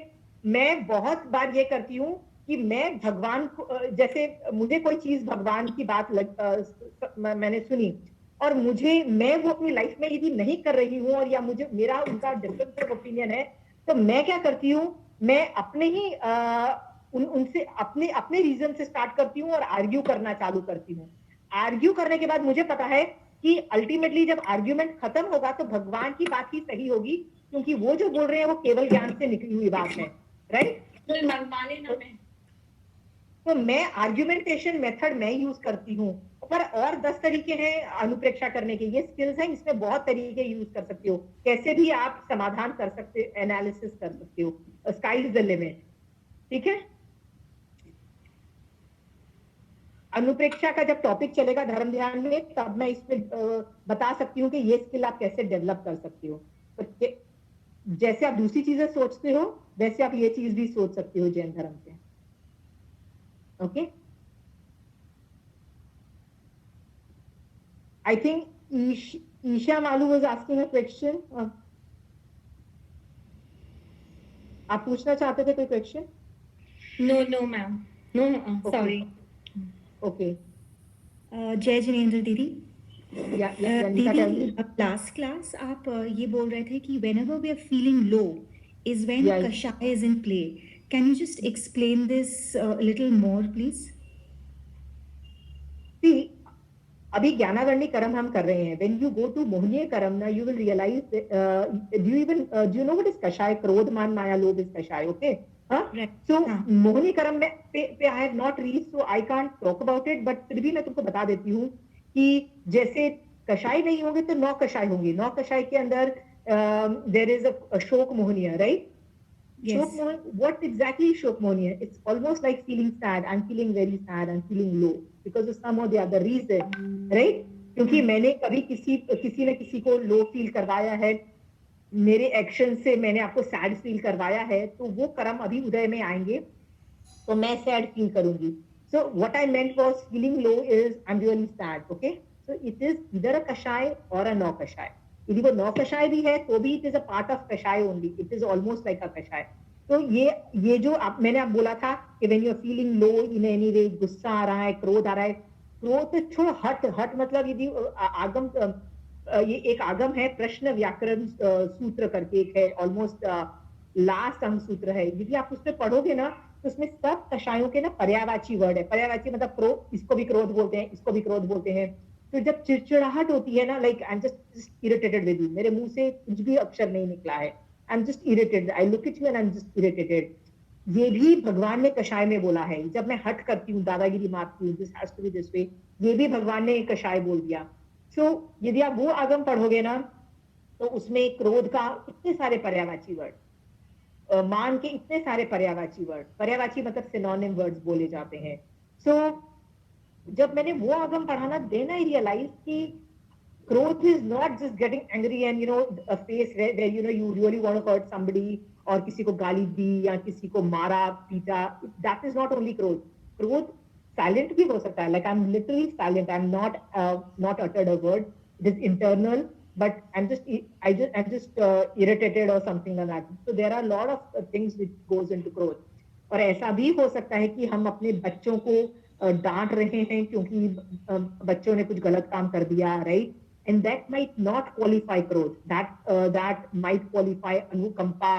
मैं बहुत बार ये करती हूँ कि मैं भगवान को, जैसे मुझे कोई चीज भगवान की बात मैंने सुनी, और मैं वो अपनी लाइफ में यदि नहीं कर रही हूँ, और या मुझे मेरा उनका डिफरेंस ऑफ ओपिनियन है, तो मैं क्या करती हूँ, मैं अपने ही उनसे अपने रीजन से स्टार्ट करती हूँ और आर्ग्यू करना चालू करती हूँ। आर्ग्यू करने के बाद मुझे पता है कि अल्टीमेटली जब आर्ग्यूमेंट खत्म होगा तो भगवान की बात ही सही होगी, क्योंकि वो जो बोल रहे हैं वो केवल ज्ञान से निकली हुई बात है, राइट? तो मैं आर्ग्यूमेंटेशन मेथड मैं यूज करती हूँ, पर और 10 तरीके हैं अनुप्रेक्षा करने के, ये स्किल्स हैं, इसमें बहुत तरीके यूज कर सकते हो, कैसे भी आप समाधान कर सकते, एनालिसिस कर सकते हो, स्काई इज द लिमिट, ठीक है? अनुप्रेक्षा का जब टॉपिक चलेगा धर्म ध्यान में, तब मैं इसमें बता सकती हूँ कि ये स्किल आप कैसे डेवलप कर सकते हो। तो जैसे आप दूसरी चीजें सोचते हो, वैसे आप ये चीज भी सोच सकते हो जैन धर्म से, okay? I think Isha Malu was asking a question. आप पूछना चाहते थे कोई question? No, ma'am. No, sorry. Okay, जय जिनेंद्र दीदी। Ranika tell me. दीदी लास्ट क्लास आप ये बोल रहे थे कि whenever we are feeling low is when Yes. Kashaya is in play. Can you just explain this a little more, please? See, अभी ज्ञानागर्णी कर्म हम कर रहे हैं। When you go to मोहनीय कर्म ना, you will realize do you know what is कषाय? क्रोध, मान, माया, लोभ is कषाय, okay? Right. So हाँ. मोहनी कर्म में पे I have not reached, so I can't talk about it, but फिर भी मैं तुमको बता देती हूँ कि जैसे कषाय नहीं होंगे तो 9 कषाय होंगे। 9 कषाय के अंदर there is a शोक मोहनीय, right? Yes. Shok Mohan, what exactly is Shok Mohan? It's almost like feeling sad. I'm feeling very sad. I'm feeling low because of some or the other reason, right? क्योंकि मैंने कभी किसी न किसी को low feel करवाया है, मेरे एक्शन से मैंने आपको सैड फील करवाया है, तो वो कर्म अभी उदय में आएंगे, तो मैं सैड फील करूंगी। So what I meant was feeling low is I'm really sad, okay? So it is either a kashaya or a नौ कषाय। यदि वो 9 कषाय भी है तो भी it is a part of kashaya only, it is almost like a kashaya. तो ये जो मैंने बोला था कि when you are feeling low in any way, गुस्सा आ रहा है, क्रोध आ रहा है, क्रोध तो छोड़ो, हट मतलब यदि आगम, ये एक आगम है, प्रश्न व्याकरण सूत्र करके एक है, ऑलमोस्ट लास्ट अंग सूत्र है, यदि आप उसमें पढ़ोगे ना तो उसमें सब कषायों के ना पर्यायवाची वर्ड है। पर्यायवाची मतलब क्रोध, इसको भी क्रोध बोलते हैं, इसको भी क्रोध बोलते हैं। तो जब चिड़चिड़ाहट होती है ना, like I am just irritated with you, मेरे मुंह से कुछ भी अक्षर नहीं निकला है, I am just irritated, I look at you and I am just irritated, ये भी भगवान ने कषाय में बोला है। जब मैं हट करती हूँ, दादागिरी मारती हूँ, this has to be this way, ये भी भगवान ने कषाय बोल दिया। सो यदि आप वो आगम पढ़ोगे ना, तो उसमें क्रोध का इतने सारे पर्यायवाची वर्ड, मान के इतने सारे पर्यायवाची वर्ड, पर्यायवाची मतलब सिनोनिम वर्ड्स बोले जाते हैं। सो जब मैंने वो आगम पढ़ा ना, देन आई रियलाइज कि growth is not just getting angry and a face where you really want to hurt somebody, और किसी को गाली दी या किसी को मारा पीटा, that is not only growth. Growth silent भी हो सकता है, like I'm literally silent, I'm not uttered a word, it is internal, but I'm just irritated or something like that. So there are a lot of things which goes into growth. और ऐसा भी हो सकता है कि हम अपने बच्चों को डांट रहे हैं क्योंकि बच्चों ने कुछ गलत काम कर दिया, right, and that might not qualify growth, that might qualify anukampa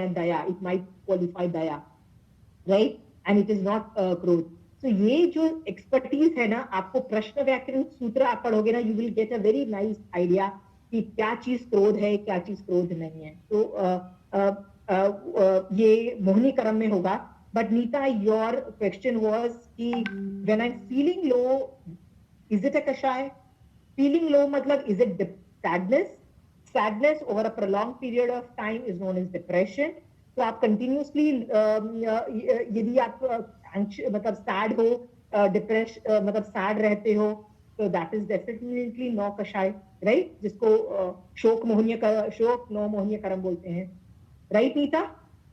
and daya, it might qualify daya, right, and it is not growth. So ये जो expertise है ना, आपको प्रश्न व्याकरण सूत्र आप पढ़ोगे ना, you will get a very nice idea कि क्या चीज क्रोध है, क्या चीज क्रोध नहीं है। तो ये मोहिनी क्रम में होगा। But Neeta, your question was कि when I'm feeling low, is it a kashaya? Feeling low मतलब is it sadness? Sadness over a prolonged period of time is known as depression. तो आप continuously यदि आप मतलब sad हो, depression मतलब sad रहते हो, तो that is definitely no kashaya, right? जिसको शोक नो मोहनीय कर्म बोलते हैं, right Neeta?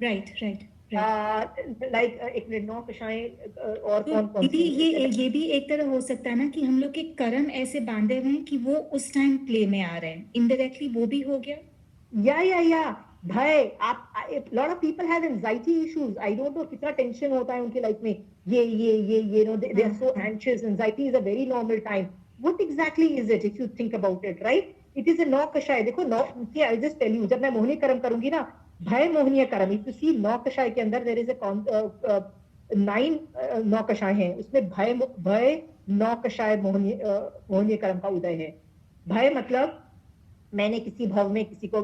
right. लाइक एक मिनट, नौ कषाएं और कौन कौन दीदी ये भी एक तरह हो सकता है ना कि हम लोग के कर्म ऐसे बांधे हुए हैं कि वो उस टाइम प्ले में आ रहे हैं, इनडायरेक्टली वो भी हो गया। या भय, आप lot of people have anxiety issues, I don't know कितना टेंशन होता है उनकी लाइफ में, ये know they are so anxious, anxiety is a very normal time. What exactly is it if you think about it, right? It is a नौ कषाय। देखो नौ, I just tell you, जब मैं मोहिनी कर्म करूंगी ना, भय मोहनीय कर्म, इफ यू सी नौ कषाय के अंदर देयर इज अ 9 नौ कषाय हैं, उसमें भय नौ कषाय मोहनीय कर्म का उदय है। भय मतलब मैंने किसी भव में किसी को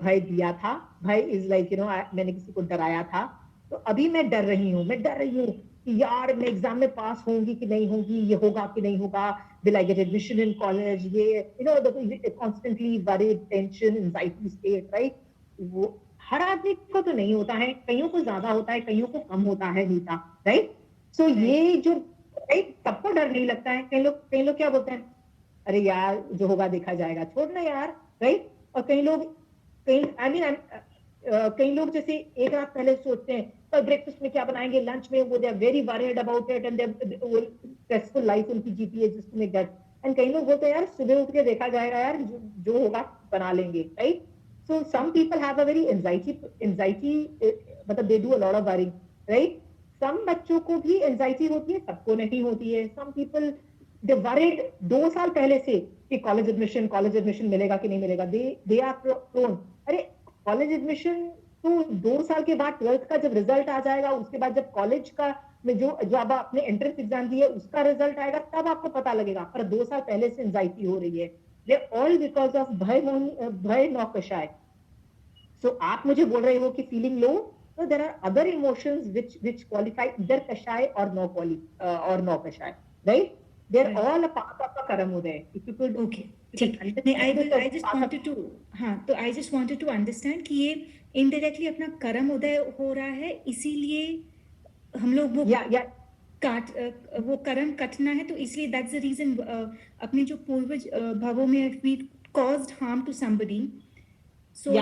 भय दिया था, भय इज लाइक मैंने किसी को डराया था, तो अभी मैं डर रही हूँ कि यार मैं एग्जाम में पास होंगी कि नहीं होंगी, ये होगा कि नहीं होगा, will I get admission in college, ये constantly worried, tension, anxiety state, right? वो हर आदमी को तो नहीं होता है, कईयों को ज्यादा होता है, कईयों को कम होता है नीता, राइट? सो ये जो, राइट, सबको डर नहीं लगता है। कई लोग क्या बोलते हैं, अरे यार जो होगा देखा जाएगा, छोड़ना यार, राइट? और कई लोग जैसे एक रात पहले सोचते हैं तो ब्रेकफास्ट में क्या बनाएंगे, लंच में, वो they are very worried about it and stressful life उनकी जीती है just to make that. And कई लोग बोलते हैं यार सुबह उठ के देखा जाएगा यार, जो होगा बना लेंगे, right? So some people have a very anxiety मतलब they do a lot of worrying, right? Some बच्चों को भी anxiety होती है, सबको नहीं होती है। Some people they worried 2 साल पहले से कि college admission मिलेगा कि नहीं मिलेगा, they are prone। अरे college admission तो 2 साल के बाद 12th का जब रिजल्ट आ जाएगा, उसके बाद जब कॉलेज का में जो आप आपने एंट्रेंस एग्जाम दिए उसका रिजल्ट आएगा, तब आपको पता लगेगा। पर 2 साल पहले से एंजाइटी हो रही है, ऑल बिकॉज ऑफ भय नौ कषाय। सो आप मुझे बोल रहे हो कि फीलिंग लो, तो there are other emotions which qualify either kashaya और नौ kashaya, right? They are all a part of the karma uday. If you could, okay, ठीक। नहीं, आई जस्ट वांटेड टू, हाँ, तो I just wanted to understand कि ये इनडायरेक्टली अपना कर्म उदय हो रहा है, इसीलिए हम लोग वो वो कर्म कटना है, तो इसलिए दैट्स द रीजन अपने जो पूर्वज भवों में we caused harm to somebody, so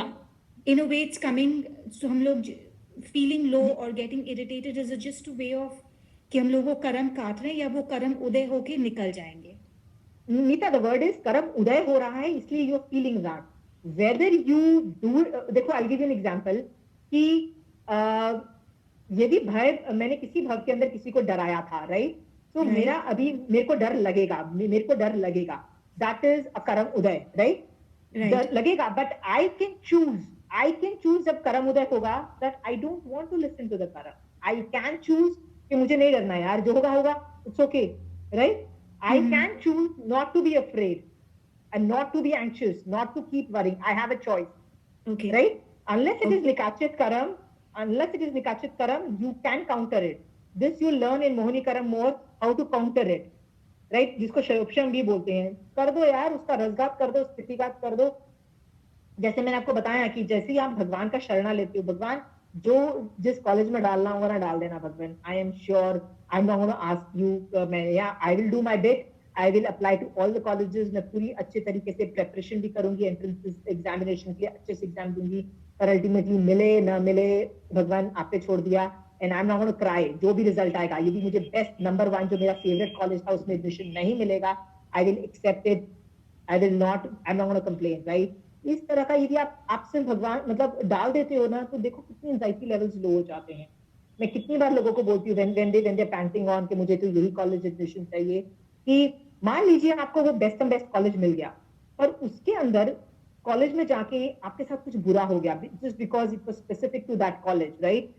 in a way it's coming, so हम लोग feeling low or getting irritated is just a way of कि हम लोग वो कर्म काट रहे हैं या वो कर्म उदय होके निकल जाएंगे। नीता, the word is कर्म उदय हो रहा है, इसलिए you're feeling that whether you do, देखो I'll give you an example कि यदि भय, मैंने किसी भव के अंदर किसी को डराया था, राइट? तो मेरे को डर लगेगा, that is a कर्म उदय, राइट? लगेगा, but I can choose I can choose जब कर्म उदय होगा that I don't want to listen to the कर्म. I can choose कि मुझे नहीं डरना यार, जो होगा होगा, it's okay, right? I can choose not to be afraid and not to be anxious, not to keep worrying. I have a choice, Okay. right? Unless it is nikachit karam, you can counter it. This you learn in Mohini Karam more, how to counter it, right? जिसको शयोपशम भी बोलते हैं. कर दो यार, उसका रसघात कर दो, स्थितिघात कर दो. जैसे मैंने आपको बताया कि जैसे ही आप भगवान का शरणा लेते हो, भगवान जो जिस कॉलेज में डालना होगा ना डाल देना भगवान. I am sure, I am not gonna ask you, मैं या I will do my best, I will apply to all the colleges. मैं पूरी अच्छे तरीके से प्रेपरेशन भी करूंगी, एंट्रेंस एग्जामिनेशन के लिए अच्छे से एग्जाम दूंगी, पर अल्टीमेटली मिले ना मिले भगवान आप पे छोड़ दिया. And I am not gonna cry, जो भी रिजल्ट आएगा, यदि मुझे बेस्ट नंबर 1 जो मेरा फेवरेट कॉलेज था उसमें एडमिशन नहीं मिलेगा, I will accept it, I will not, I am not gonna complain, right? इस तरह का यदि आप सिर्फ भगवान मतलब डाल देते हो ना, तो देखो कितनी एंजाइटी लेवल्स लो हो जाते हैं. मैं कितनी बार लोगों को बोलती हूँ when they पैंटिंग ऑन कि मुझे तो यही कॉलेज एडमिशन चाहिए, कि मान लीजिए आपको वो बेस्ट कॉलेज मिल गया और उसके अंदर कॉलेज में जाके आपके साथ कुछ बुरा हो गया just because it was specific to that college, right?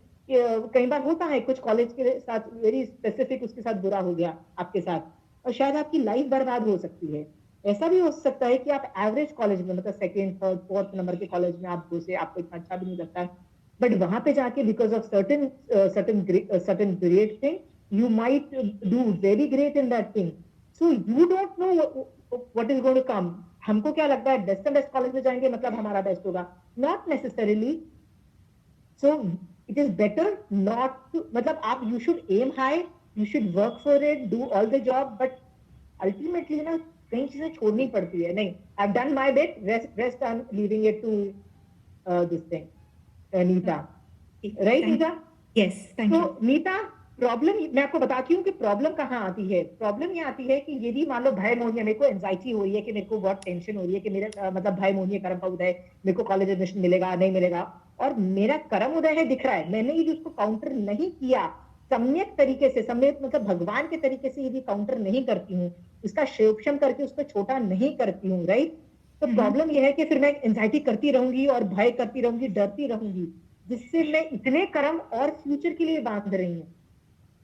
कई बार होता है कुछ कॉलेज के साथ वेरी स्पेसिफिक उसके साथ बुरा हो गया आपके साथ, और शायद आपकी लाइफ बर्बाद हो सकती है. ऐसा भी हो सकता है कि आप एवरेज कॉलेज में मतलब सेकंड, थर्ड, फोर्थ नंबर के कॉलेज में आप घुसे, आपको इतना अच्छा भी नहीं लगता है, बट वहां पे जाके because of certain great thing you might do very great in that thing. So you don't know what is going to come. हमको क्या लगता है बेस्ट कॉलेज में जाएंगे मतलब हमारा बेस्ट होगा, not necessarily. So it is better not to, मतलब आप you should aim high, you should work for it, do all the job, but ultimately ना कई चीजें छोड़नी पड़ती है. नहीं, I done my bit, rest I am leaving it to this thing. Neeta, right Neeta? Yes, thank you. तो Nita, problem मैं आपको बताती हूँ कि प्रॉब्लम कहाँ आती है. प्रॉब्लम ये आती है कि यदि मान लो भय मोहिनी, मेरे को एंजाइटी हो रही है कि मेरे को बहुत टेंशन हो रही है कि मेरे मतलब भय मोहिनी कर्म का उदय, मेरे को कॉलेज एडमिशन मिलेगा नहीं मिलेगा, और मेरा कर्म उदय है दिख रहा है, मैंने यदि उसको काउंटर नहीं किया सम्यक तरीके से, सम्यक मतलब भगवान के तरीके से यदि काउंटर नहीं करती हूँ, उसका शोषण करके उसको छोटा नहीं करती हूँ, राइट? तो प्रॉब्लम यह है कि फिर मैं एंजाइटी करती रहूंगी और भय करती रहूंगी, डरती रहूंगी, जिससे मैं इतने कर्म और फ्यूचर के लिए बांध रही हूँ,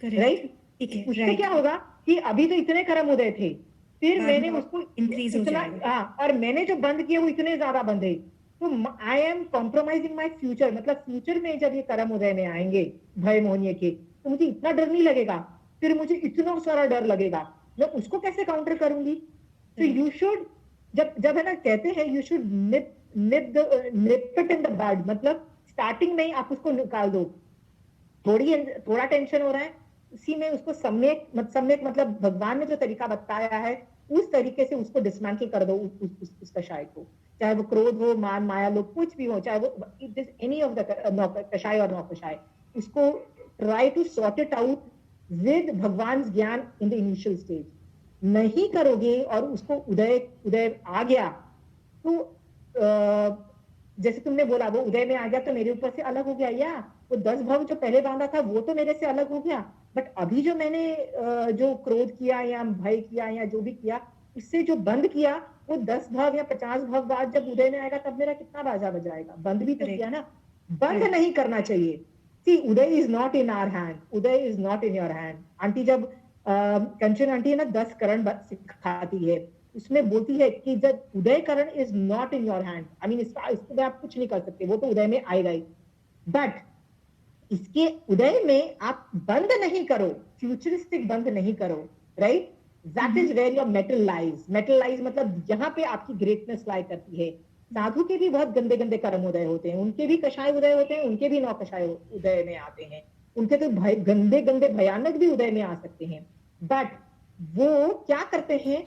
राइट? ठीक है, उससे right. क्या होगा कि अभी तो इतने कर्म उदय थे, फिर बाद मैंने में उसको increase हो इतना, जाएगा. हाँ, और मैंने जो बंद किए वो इतने ज्यादा बंधे, तो I am compromising my future. मतलब फ्यूचर में जब ये कर्म उदय में आएंगे भय मोहनीय के, तो मुझे इतना डर नहीं लगेगा, फिर मुझे इतना सारा डर लगेगा, मैं उसको कैसे काउंटर करूंगी? तो यू शुड, जब है ना कहते हैं you should nip it in the bud, मतलब स्टार्टिंग में ही आप उसको निकाल दो. थोड़ा टेंशन हो रहा है, उसी में उसको सम्यक मतलब भगवान ने जो तरीका बताया है उस तरीके से उसको डिसमेंटल कर दो उस कषाय को, चाहे वो क्रोध हो, मान, माया, लोभ, कुछ भी हो, चाहे वो it is any of the kashaya और नौकषाय, उसको try to sort it out with भगवान ज्ञान इन द इनिशियल स्टेज. नहीं करोगे और उसको उदय आ गया, तो जैसे तुमने बोला वो उदय में आ गया तो मेरे ऊपर से अलग हो गया, या वो 10 भव जो पहले बांधा था वो तो मेरे से अलग हो गया, बट अभी जो मैंने जो क्रोध किया या भय किया या जो भी किया, उससे जो बंद किया, वो 10 भव या 50 भव बाद जब उदय में आएगा तब मेरा कितना बाजा बजाएगा. बंद भी तो किया ना, बंद नहीं करना चाहिए. See, udaya is not in our hand, udaya is not in your hand. Aunty जब कंचन आंटी है ना 10 करण सिखाती है, उसमें बोलती है कि जब udaya karana is not in your hand, I mean इसको आप कुछ नहीं कर सकते, वो तो उदय में आएगा ही, बट इसके उदय में आप बंद नहीं करो, फ्यूचरिस्टिक बंद नहीं करो, right? That is where your mettle lies. Mettle lies मतलब जहां पे आपकी ग्रेटनेस लाई करती है. साधु के भी बहुत गंदे गंदे कर्म उदय होते हैं, उनके भी कषाय उदय होते हैं, उनके भी 9 कषाय उदय में आते हैं, उनके तो गंदे गंदे भयानक भी उदय में आ सकते हैं, बट वो क्या करते हैं,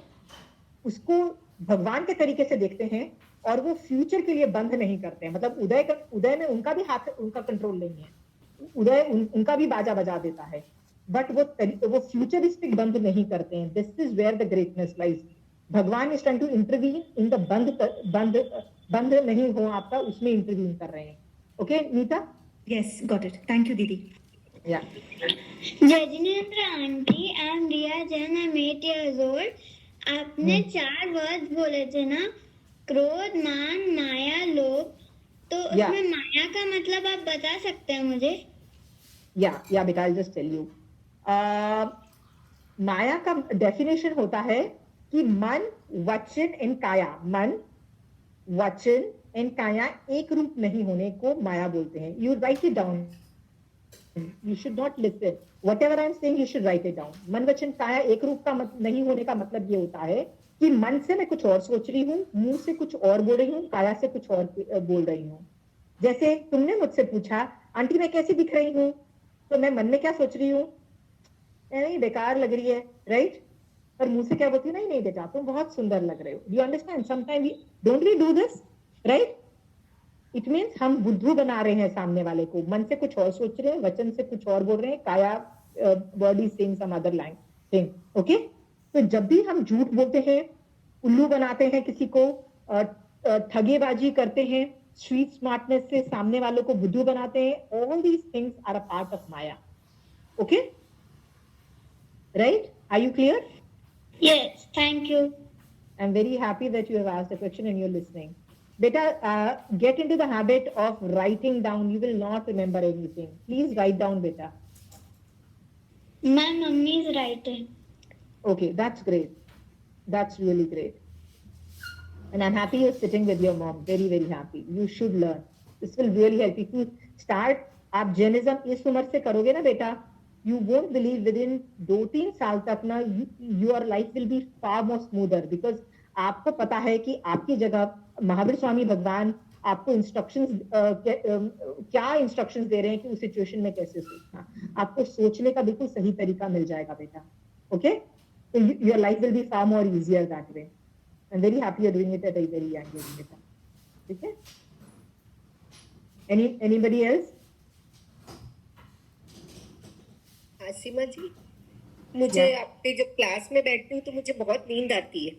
उसको भगवान के तरीके से देखते हैं और वो फ्यूचर के लिए बंद नहीं करते हैं. मतलब उदय में उनका भी हाथ, उनका कंट्रोल नहीं है, उदय उनका भी बाजा बजा देता है, बट वो फ्यूचरिस्टिक बंद नहीं करते हैं. This is where the greatness lies. Bhagwan is trying to intervene in the बंद नहीं हो आपका, उसमें इंटरवीन कर रहे हैं. Okay Neeta? Yes, got it. Thank you, Didi. या Jajinendra aunty, I am Riya Jain, I am 8 years old. आपने 4 वर्ड बोले थे ना, क्रोध, मान, माया, लोभ. तो Yeah. उसमें माया का मतलब आप बता सकते हैं मुझे? या बेटा, आई जस्ट टेल यू। माया का डेफिनेशन होता है कि मन, वचन एंड काया, मन, वचन एंड काया एक रूप नहीं होने को माया बोलते हैं। You right it down, you should not listen, what ever I am saying you should write it down. मन, वचन, काया एक रूप का नहीं होने का मतलब ये होता है कि मन से मैं कुछ और सोच रही हूँ, मुंह से कुछ और बोल रही हूँ, काया से कुछ और बोल रही हूँ। जैसे तुमने मुझसे पूछा, आंटी मैं कैसी दिख रही हूँ, तो मैं मन में क्या सोच रही हूँ, नहीं बेकार लग रही है, राइट? पर मुंह से क्या बोलती हूँ, नहीं नहीं बेटा तुम बहुत सुंदर लग रहे हो। You understand? Sometime don't we do this, right? It means हम बुद्धू बना रहे हैं सामने वाले को, मन से कुछ और सोच रहे हैं, वचन से कुछ और बोल रहे हैं, काया body saying some other line thing. Okay, तो जब भी हम झूठ बोलते हैं, उल्लू बनाते हैं किसी को, ठगेबाजी करते हैं, स्ट्रीट स्मार्टनेस से सामने वालों को बुद्धू बनाते हैं, all these things are a part of maya. Okay, right? Are you clear? Yes, thank you. I'm very happy that you have asked a question and you're listening. Beta, get into the habit of writing down. You will not remember anything. Please write down, beta. My mummy is writing. Okay, that's great. That's really great. And I'm happy you're sitting with your mom. Very, very happy. You should learn. This will really help. If you start, आप Jainism इस उम्र से करोगे ना बेटा, you won't believe within 2-3 साल तक ना your life will be far more smoother, because आपको पता है कि आपकी जगह महावीर स्वामी भगवान आपको इंस्ट्रक्शंस क्या इंस्ट्रक्शंस दे रहे हैं कि उस सिचुएशन में कैसे सोचना। आपको सोचने का बिल्कुल सही तरीका मिल जाएगा बेटा। Okay, so your life will be far more easier that way. I'm very happy you're doing it at a very young age बेटा। ठीक है? Anybody else? आसिमा जी, मुझे आपके जब क्लास में बैठती हूँ तो मुझे बहुत नींद आती है।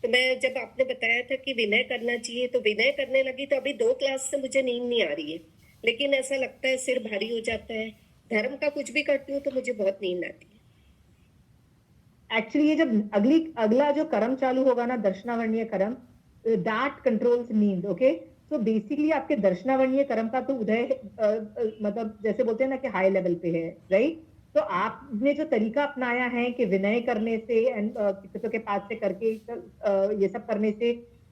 तो मैं जब आपने बताया था कि विनय करना चाहिए तो विनय करने लगी, तो अभी 2 क्लास से मुझे नींद नहीं आ रही है, लेकिन ऐसा लगता है सिर भारी हो जाता है। धर्म का कुछ भी करती हूँ तो मुझे बहुत नींद आती है। एक्चुअली ये जब अगला जो कर्म चालू होगा ना, दर्शनावर्णीय कर्म, दैट कंट्रोल्स नींद। ओके, तो बेसिकली आपके दर्शनावर्णीय कर्म का तो उदय मतलब जैसे बोलते हैं ना कि हाई लेवल पे है, राइट? तो आपने जो तरीका अपनाया है कि विनय करने से एंड के पास से करके ये सब करने से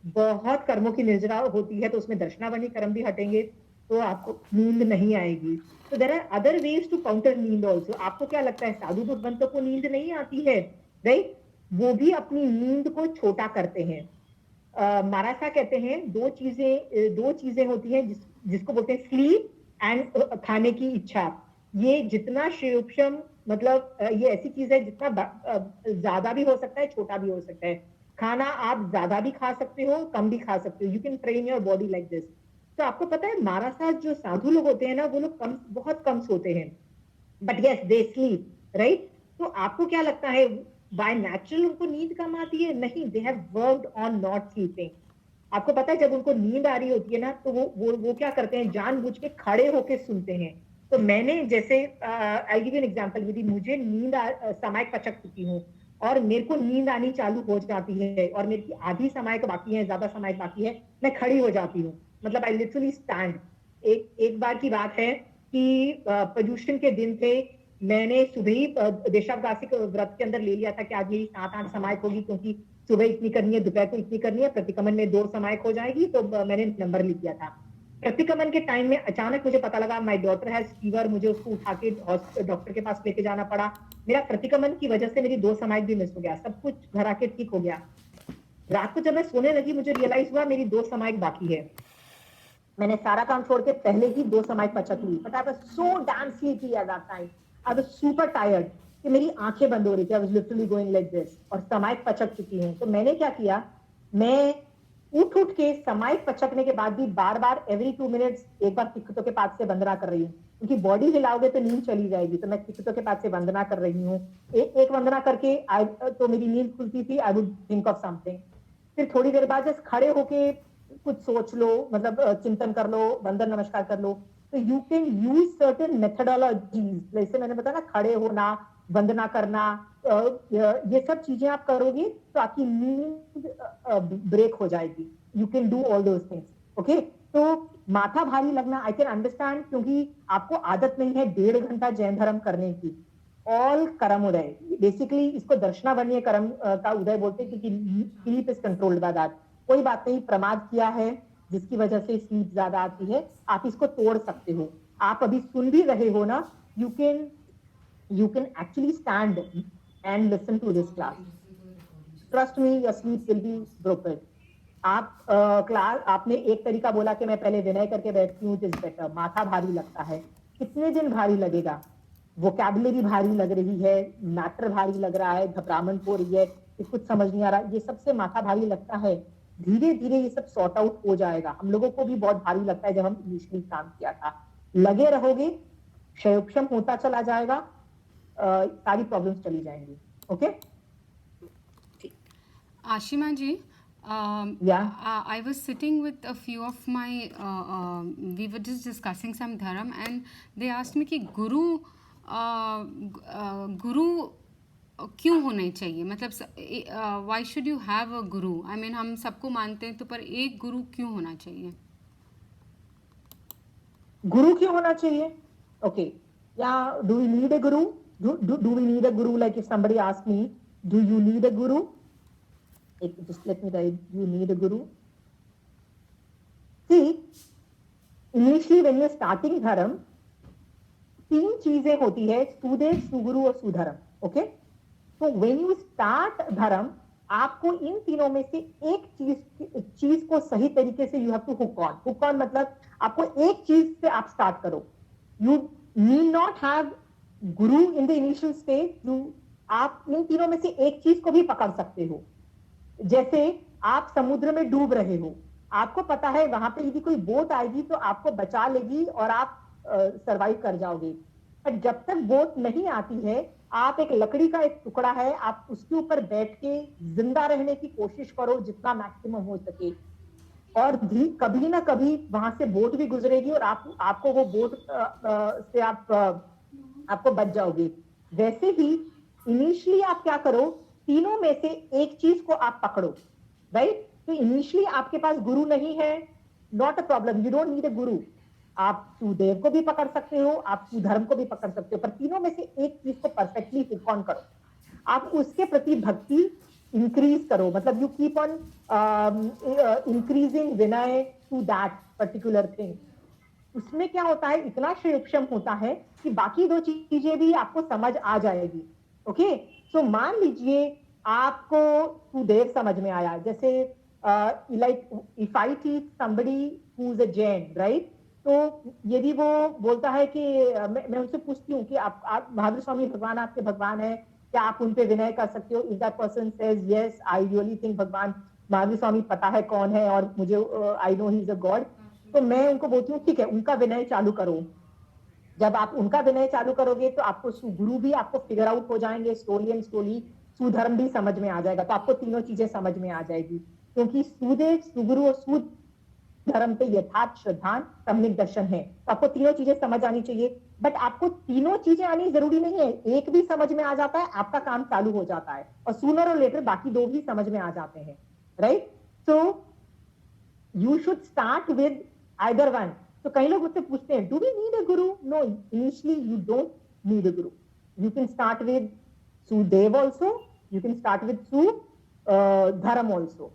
बहुत कर्मों की निर्जरा होती है, तो उसमें दर्शनावर्णीय कर्म भी हटेंगे तो आपको नींद नहीं आएगी। तो there are other ways to counter neend also. आपको क्या लगता है साधु भगवंतों को नींद नहीं आती है, राइट? वो भी अपनी नींद को छोटा करते हैं। मारासा कहते हैं दो चीजें होती हैं जिसको बोलते हैं स्लीप एंड खाने की इच्छा। ये जितना सूक्ष्म मतलब ये ऐसी चीज है जितना ज्यादा भी हो सकता है, छोटा भी हो सकता है। खाना आप ज्यादा भी खा सकते हो, कम भी खा सकते हो। You can train your body like this. तो आपको पता है मारासा जो साधु लोग होते हैं ना, वो लोग बहुत कम सोते हैं, but yes they sleep, right? तो आपको क्या लगता है बाय नेचुरल उनको नींद कम आती है? नहीं, they have worked on not sleeping. आपको पता है जब उनको नींद आ रही होती है ना, तो वो क्या करते हैं, जानबूझ के खड़े होके सुनते हैं। तो मैंने जैसे I give you an example, यदि मुझे नींद समायक पचक चुकी हूँ और मेरे को नींद आनी चालू हो जाती है और मेरी आधी समायक बाकी है, ज्यादा समायक बाकी है, मैं खड़ी हो जाती हूँ। मतलब आई लिटरली स्टैंड। एक बार की बात है कि प्रदूषण के दिन थे, मैंने सुबह ही देशावकाशी व्रत के अंदर ले लिया था कि आज मेरी 7-8 समायक होगी, क्योंकि सुबह इतनी करनी है, दोपहर को इतनी करनी है, प्रतिक्रमण में 2 समायक हो जाएगी। तो मैंने नंबर लिख दिया था। प्रतिक्रमण के टाइम में अचानक मुझे पता लगा माय डॉटर हैज फीवर, मुझे उसको उठा के डॉक्टर के पास लेके जाना पड़ा। मेरा प्रतिक्रमण की वजह से मेरी 2 समायक भी मिस हो गया, सब कुछ घर आके ठीक हो गया। रात को जब मैं सोने लगी मुझे रियलाइज हुआ मेरी 2 समायक बाकी है। मैंने सारा काम छोड़ के पहले ही 2 समायक पचक ली, but I was so damn sleepy at that time. I was super tired कि मेरी आंखें बंद हो रही थी। I was literally going like this और समायक पचक चुकी हूँ। तो मैंने क्या किया, मैं उठ के समायक पचकने के बाद भी बार-बार एवरी 2 मिनट्स एक बार किक्कुटों के पास से वंदना कर रही हूँ, क्योंकि बॉडी हिलाओगे तो नींद चली जाएगी। तो मैं किक्कुटों के पास से वंदना कर रही हूँ। एक वंदना करके तो मेरी नींद खुलती थी। I would think of something. फिर थोड़ी देर बाद जस्ट खड़े होके कुछ सोच लो, मतलब चिंतन कर लो, वंदन नमस्कार कर लो। तो you can use certain methodologies, जैसे मैंने बताया ना, खड़े होना, वंदना करना, ये सब चीजें आप करोगे तो आपकी नींद ब्रेक हो जाएगी। You can do all those things. Okay, तो माथा भारी लगना आई कैन अंडरस्टैंड, क्योंकि आपको आदत नहीं है 1.5 घंटा जैन धर्म करने की। ऑल करम उदय, बेसिकली इसको दर्शनावर्णीय करम का उदय बोलते हैं, क्योंकि sleep is controlled by that. कोई बात नहीं, प्रमाद किया है जिसकी वजह से स्लीप ज्यादा आती है, आप इसको तोड़ सकते हो। आप अभी सुन भी रहे हो ना, you can actually stand and listen to this class. Trust me, your sleep will be broken. आप क्लास आपने एक तरीका बोला कि मैं पहले विनय करके बैठती हूँ, इट इज बेटर। माथा भारी लगता है, कितने दिन भारी लगेगा? वोकैबुलरी भारी लग रही है, मैटर भारी लग रहा है, घबराहट हो रही है, कुछ समझ नहीं आ रहा, ये सबसे माथा भारी लगता है। धीरे धीरे ये सब सॉर्ट आउट हो जाएगा। हम लोगों को भी बहुत भारी लगता है जब हम इनिशियली काम किया था। लगे रहोगे, क्षयोक्षम होता चला जाएगा, सारी प्रॉब्लम्स चली जाएंगी। Okay Ashima ji, Yeah. I was sitting with a few of my, we were just discussing some dharam, and they asked me कि गुरु क्यों होना चाहिए, मतलब why should you have a guru? I mean हम सबको मानते हैं तो, पर एक गुरु क्यों होना चाहिए? गुरु क्यों होना चाहिए? Okay, yeah, do we need a guru? Do we need a guru? Like if somebody asks me, do you need a guru? Just let me write, you need a guru. See, initially when you're starting धर्म, 3 चीजें होती है, सुदेव, सुगुरु और Sudharma. Okay, तो when you start धर्म, आपको इन तीनों में से एक चीज को सही तरीके से you have to hook on। hook on मतलब आपको एक चीज से आप स्टार्ट करो। You need not have guru in the initial stage। आप इन तीनों में से एक चीज को भी पकड़ सकते हो। जैसे आप समुद्र में डूब रहे हो, आपको पता है वहां पे यदि कोई बोट आएगी तो आपको बचा लेगी और आप सरवाइव कर जाओगे। पर जब तक बोट नहीं आती है, आप एक लकड़ी का एक टुकड़ा है, आप उसके ऊपर बैठ के जिंदा रहने की कोशिश करो जितना मैक्सिमम हो सके, और कभी ना कभी वहां से बोट भी गुजरेगी और आपको वो बोट से आपको बच जाओगे। वैसे ही इनिशियली आप क्या करो, तीनों में से एक चीज को आप पकड़ो, राइट? तो इनिशियली आपके पास गुरु नहीं है, not a problem, you don't need a गुरु। आप सुदेव को भी पकड़ सकते हो, आप सुधर्म को भी पकड़ सकते हो, पर तीनों में से एक चीज को परफेक्टली हुक ऑन करो। आप उसके प्रति भक्ति इंक्रीज करो, मतलब you keep on increasing vinay to that particular thing. उसमें क्या होता है, इतना क्षयोक्षम होता है कि बाकी 2 चीजें भी आपको समझ आ जाएगी। ओके, सो मान लीजिए आपको सुदेव समझ में आया, जैसे like if I teach somebody who is a Jain, right? तो यदि वो बोलता है कि मैं उनसे पूछती हूँ कि आप महावीर स्वामी भगवान आपके भगवान है, क्या आप उन पे विनय कर सकते हो? If that person says yes, I really think भगवान महावीर स्वामी पता है कौन है और मुझे I know he is a God, तो मैं उनको बोलती हूँ ठीक है, उनका विनय चालू करो। जब आप उनका विनय चालू करोगे तो आपको सुगुरु भी आपको फिगर आउट हो जाएंगे, स्लोली एंड स्लोली सुधर्म भी समझ में आ जाएगा। तो आपको तीनों चीजें समझ में आ जाएगी, क्योंकि सुदेव, सुगुरु और सुध धर्म पे यथार्थ श्रद्धान सम्यक दर्शन है। तो आपको तीनों चीजें समझ आनी चाहिए, बट आपको तीनों चीजें आनी जरूरी नहीं है। एक भी समझ में आ जाता है, आपका काम चालू हो जाता है, और सूनर और लेटर बाकी 2 भी समझ में आ जाते हैं, right? So you should start with either one. तो कई लोग मुझसे पूछते हैं, do we need a guru? No, initially you don't need a guru. You can start with sudev also, you can start with dharma also,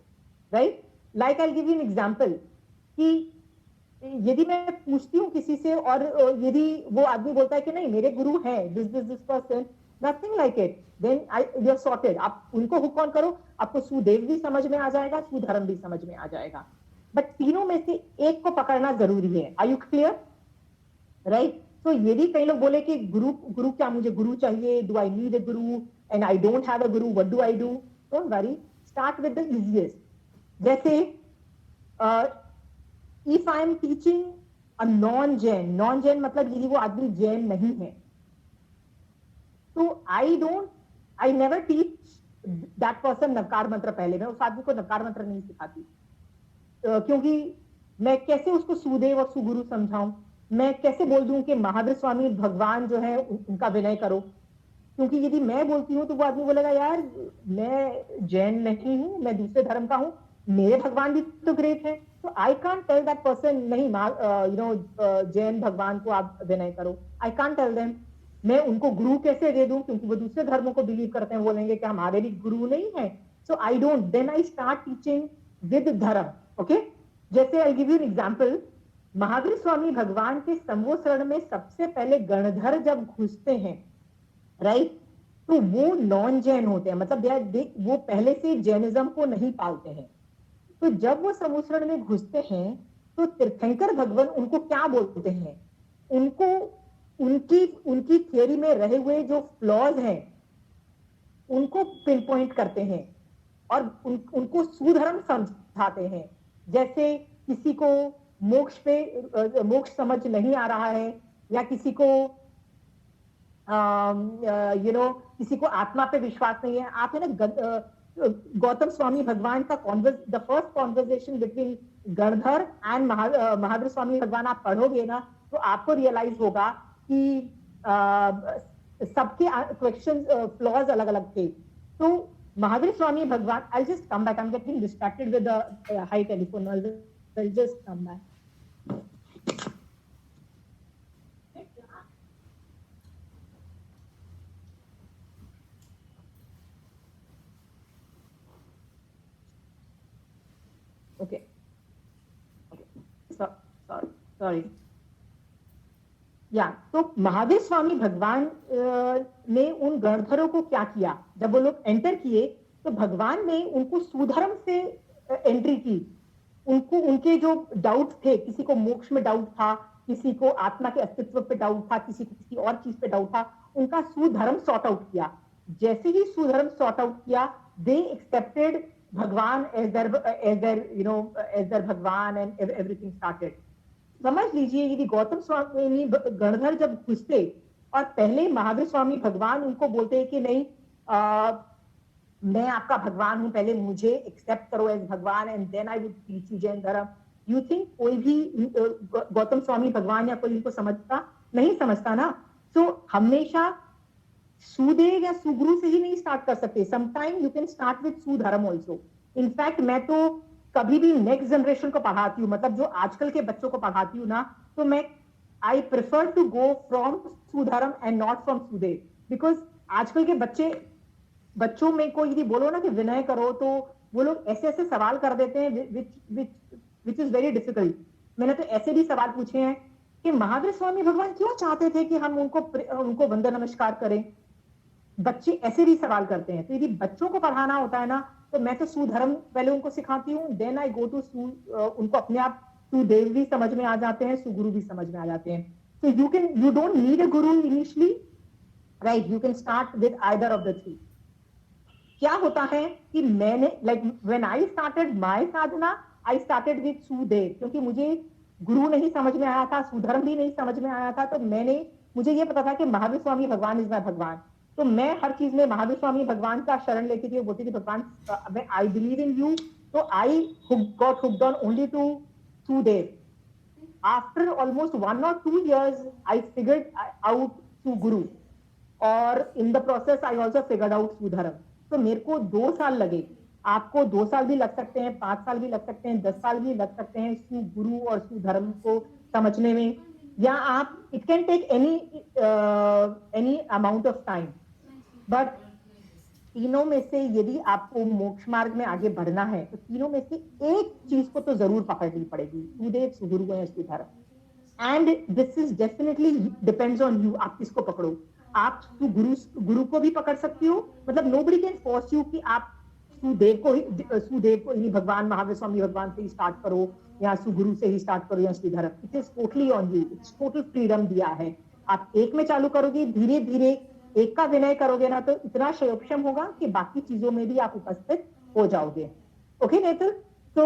right? Like I give you an example कि यदि मैं पूछती हूँ किसी से और यदि वो आदमी बोलता है कि नहीं मेरे गुरु है this person, nothing like it, then you are sorted. आप उनको हुक ऑन करो, आपको सुदेव भी समझ में आ जाएगा, सुधर्म भी समझ में आ जाएगा, बट तीनों में से एक को पकड़ना जरूरी है। Are you clear? राइट? तो यदि कई लोग बोले कि गुरु क्या, मुझे गुरु चाहिए, do I need a guru and I don't have a guru, what do I do? Don't worry, start with the easiest. जैसे if I am teaching a non Jain मतलब यदि वो आदमी जैन नहीं है, तो I never teach that person Navkar mantra. पहले मैं उस आदमी को नवकार मंत्र नहीं सिखाती, क्योंकि मैं कैसे उसको सुदेव और सुगुरु समझाऊं? मैं कैसे बोल दूं कि महावीर स्वामी भगवान जो है उनका विनय करो? क्योंकि यदि मैं बोलती हूँ तो वो आदमी बोलेगा यार मैं जैन नहीं हूं, मैं दूसरे धर्म का हूं, मेरे भगवान भी तो ग्रेट है, तो I can't tell that person नहीं जैन भगवान को आप विनय करो. I can't tell them. मैं उनको गुरु कैसे दे दूं, क्योंकि वो दूसरे धर्मों को बिलीव करते हैं, बोलेंगे कि हमारे भी गुरु नहीं है. So I don't, then I start teaching with dharma. Okay, जैसे I give you an example. Mahavir Swami Bhagwan के संवत्सरण में सबसे पहले गणधर जब घुसते हैं, राइट, तो वो नॉन जैन होते हैं, मतलब वो पहले से जैनिज्म को नहीं पालते हैं. तो जब वो संवत्सरण में घुसते हैं तो तीर्थंकर भगवान उनको क्या बोलते हैं, उनको उनकी थियरी में रहे हुए जो फ्लॉज हैं उनको पिन पॉइंट करते हैं और उनको सुधर्म समझाते हैं. जैसे किसी को मोक्ष समझ नहीं आ रहा है, या किसी को किसी को आत्मा पे विश्वास नहीं है, आप है ना गौतम स्वामी भगवान का the first conversation between ganadhar and Mahavir Swami Bhagwan आप पढ़ोगे ना, तो आपको रियलाइज होगा कि सबके क्वेश्चन फ्लॉज अलग अलग थे. तो महावीर स्वामी भगवान, I just come back, I am getting distracted with the high telephone, I just come back. Okay. Sorry. तो महावीर स्वामी भगवान ने उन गणधरों को क्या किया, जब वो लोग एंटर किए तो भगवान ने उनको सुधर्म से एंट्री की. उनके जो डाउट्स थे, किसी को मोक्ष में डाउट था, किसी को आत्मा के अस्तित्व पे डाउट था, किसी को किसी और चीज पे डाउट था, उनका सुधर्म सॉर्ट आउट किया. जैसे ही सुधर्म सॉर्ट आउट किया, दे एक्सेप्टेड भगवान as their भगवान, and everything started. समझ लीजिए, यदि गौतम स्वामी गणधर जब घुसते और पहले महावीर स्वामी भगवान उनको बोलते हैं कि नहीं, मैं आपका भगवान हूं, पहले मुझे एक्सेप्ट करो as Bhagwan and then I would teach you Jain dharma. You think कोई भी गौतम स्वामी भगवान या कोई इनको समझता नहीं, समझता ना. सो हमेशा सुदेव या सुगुरु से ही नहीं स्टार्ट कर सकते. Sometime you can start with sudharma also. In fact मैं तो कभी भी नेक्स्ट जनरेशन को पढ़ाती हूँ, मतलब जो आजकल के बच्चों को पढ़ाती हूँ ना, तो मैं I prefer to go from sudharma and not from sudev, because आजकल के बच्चों में को यदि बोलो ना कि विनय करो, तो वो लोग ऐसे ऐसे सवाल कर देते हैं विच इज वेरी डिफिकल्ट. मैंने तो ऐसे भी सवाल पूछे हैं कि महावीर स्वामी भगवान क्यों चाहते थे कि हम उनको वंदन नमस्कार करें. बच्चे ऐसे भी सवाल करते हैं. तो यदि बच्चों को पढ़ाना होता है ना, तो मैं तो सुधर्म पहले उनको सिखाती हूँ, देन आई गो टू उनको अपने आप सुदेव भी समझ में आ जाते हैं, सुगुरु भी समझ में आ जाते हैं. तो you don't need a Guru initially, right. You can start with either of the three. क्या होता है कि मैंने when I started my Sadhana, I started with Sudev, क्योंकि मुझे गुरु नहीं समझ में आया था, सुधर्म भी नहीं समझ में आया था. तो मुझे ये पता था कि महावीर स्वामी भगवान इज माय भगवान. तो मैं हर चीज में महावीर स्वामी भगवान का शरण लेती थी. बोलती थी भगवान, आई बिलीव इन यू. तो I got hooked on only to sudev. After almost 1 or 2 years I figured out to guru, और in the process I also figured out sudharma. तो मेरे को 2 साल लगे. आपको 2 साल भी लग सकते हैं, 5 साल भी लग सकते हैं, 10 साल भी लग सकते हैं सुगुरु और सुधर्म को समझने में, या आप it can take any amount of time. But तीनों में से यदि आपको मोक्ष मार्ग में आगे बढ़ना है, तो तीनों में से एक चीज को तो जरूर पकड़नी पड़ेगी, सुदेव, सुगुरु या sudharma. And this is definitely depends on you, आप किसको पकड़ो. आप गुरु को भी पकड़ सकती हो, मतलब नोबडी कैन फोर्स यू कि आप सुदेव को ही भगवान महावीर स्वामी भगवान से ही स्टार्ट करो, या सुगुरु से ही स्टार्ट करो, या श्रीधर्म. It is totally on you. It's total freedom दिया है. आप एक में चालू करोगे, धीरे धीरे एक का विनय करोगे ना, तो इतना क्षयोक्षम होगा कि बाकी चीजों में भी आप उपस्थित हो जाओगे. ओके नेतल, तो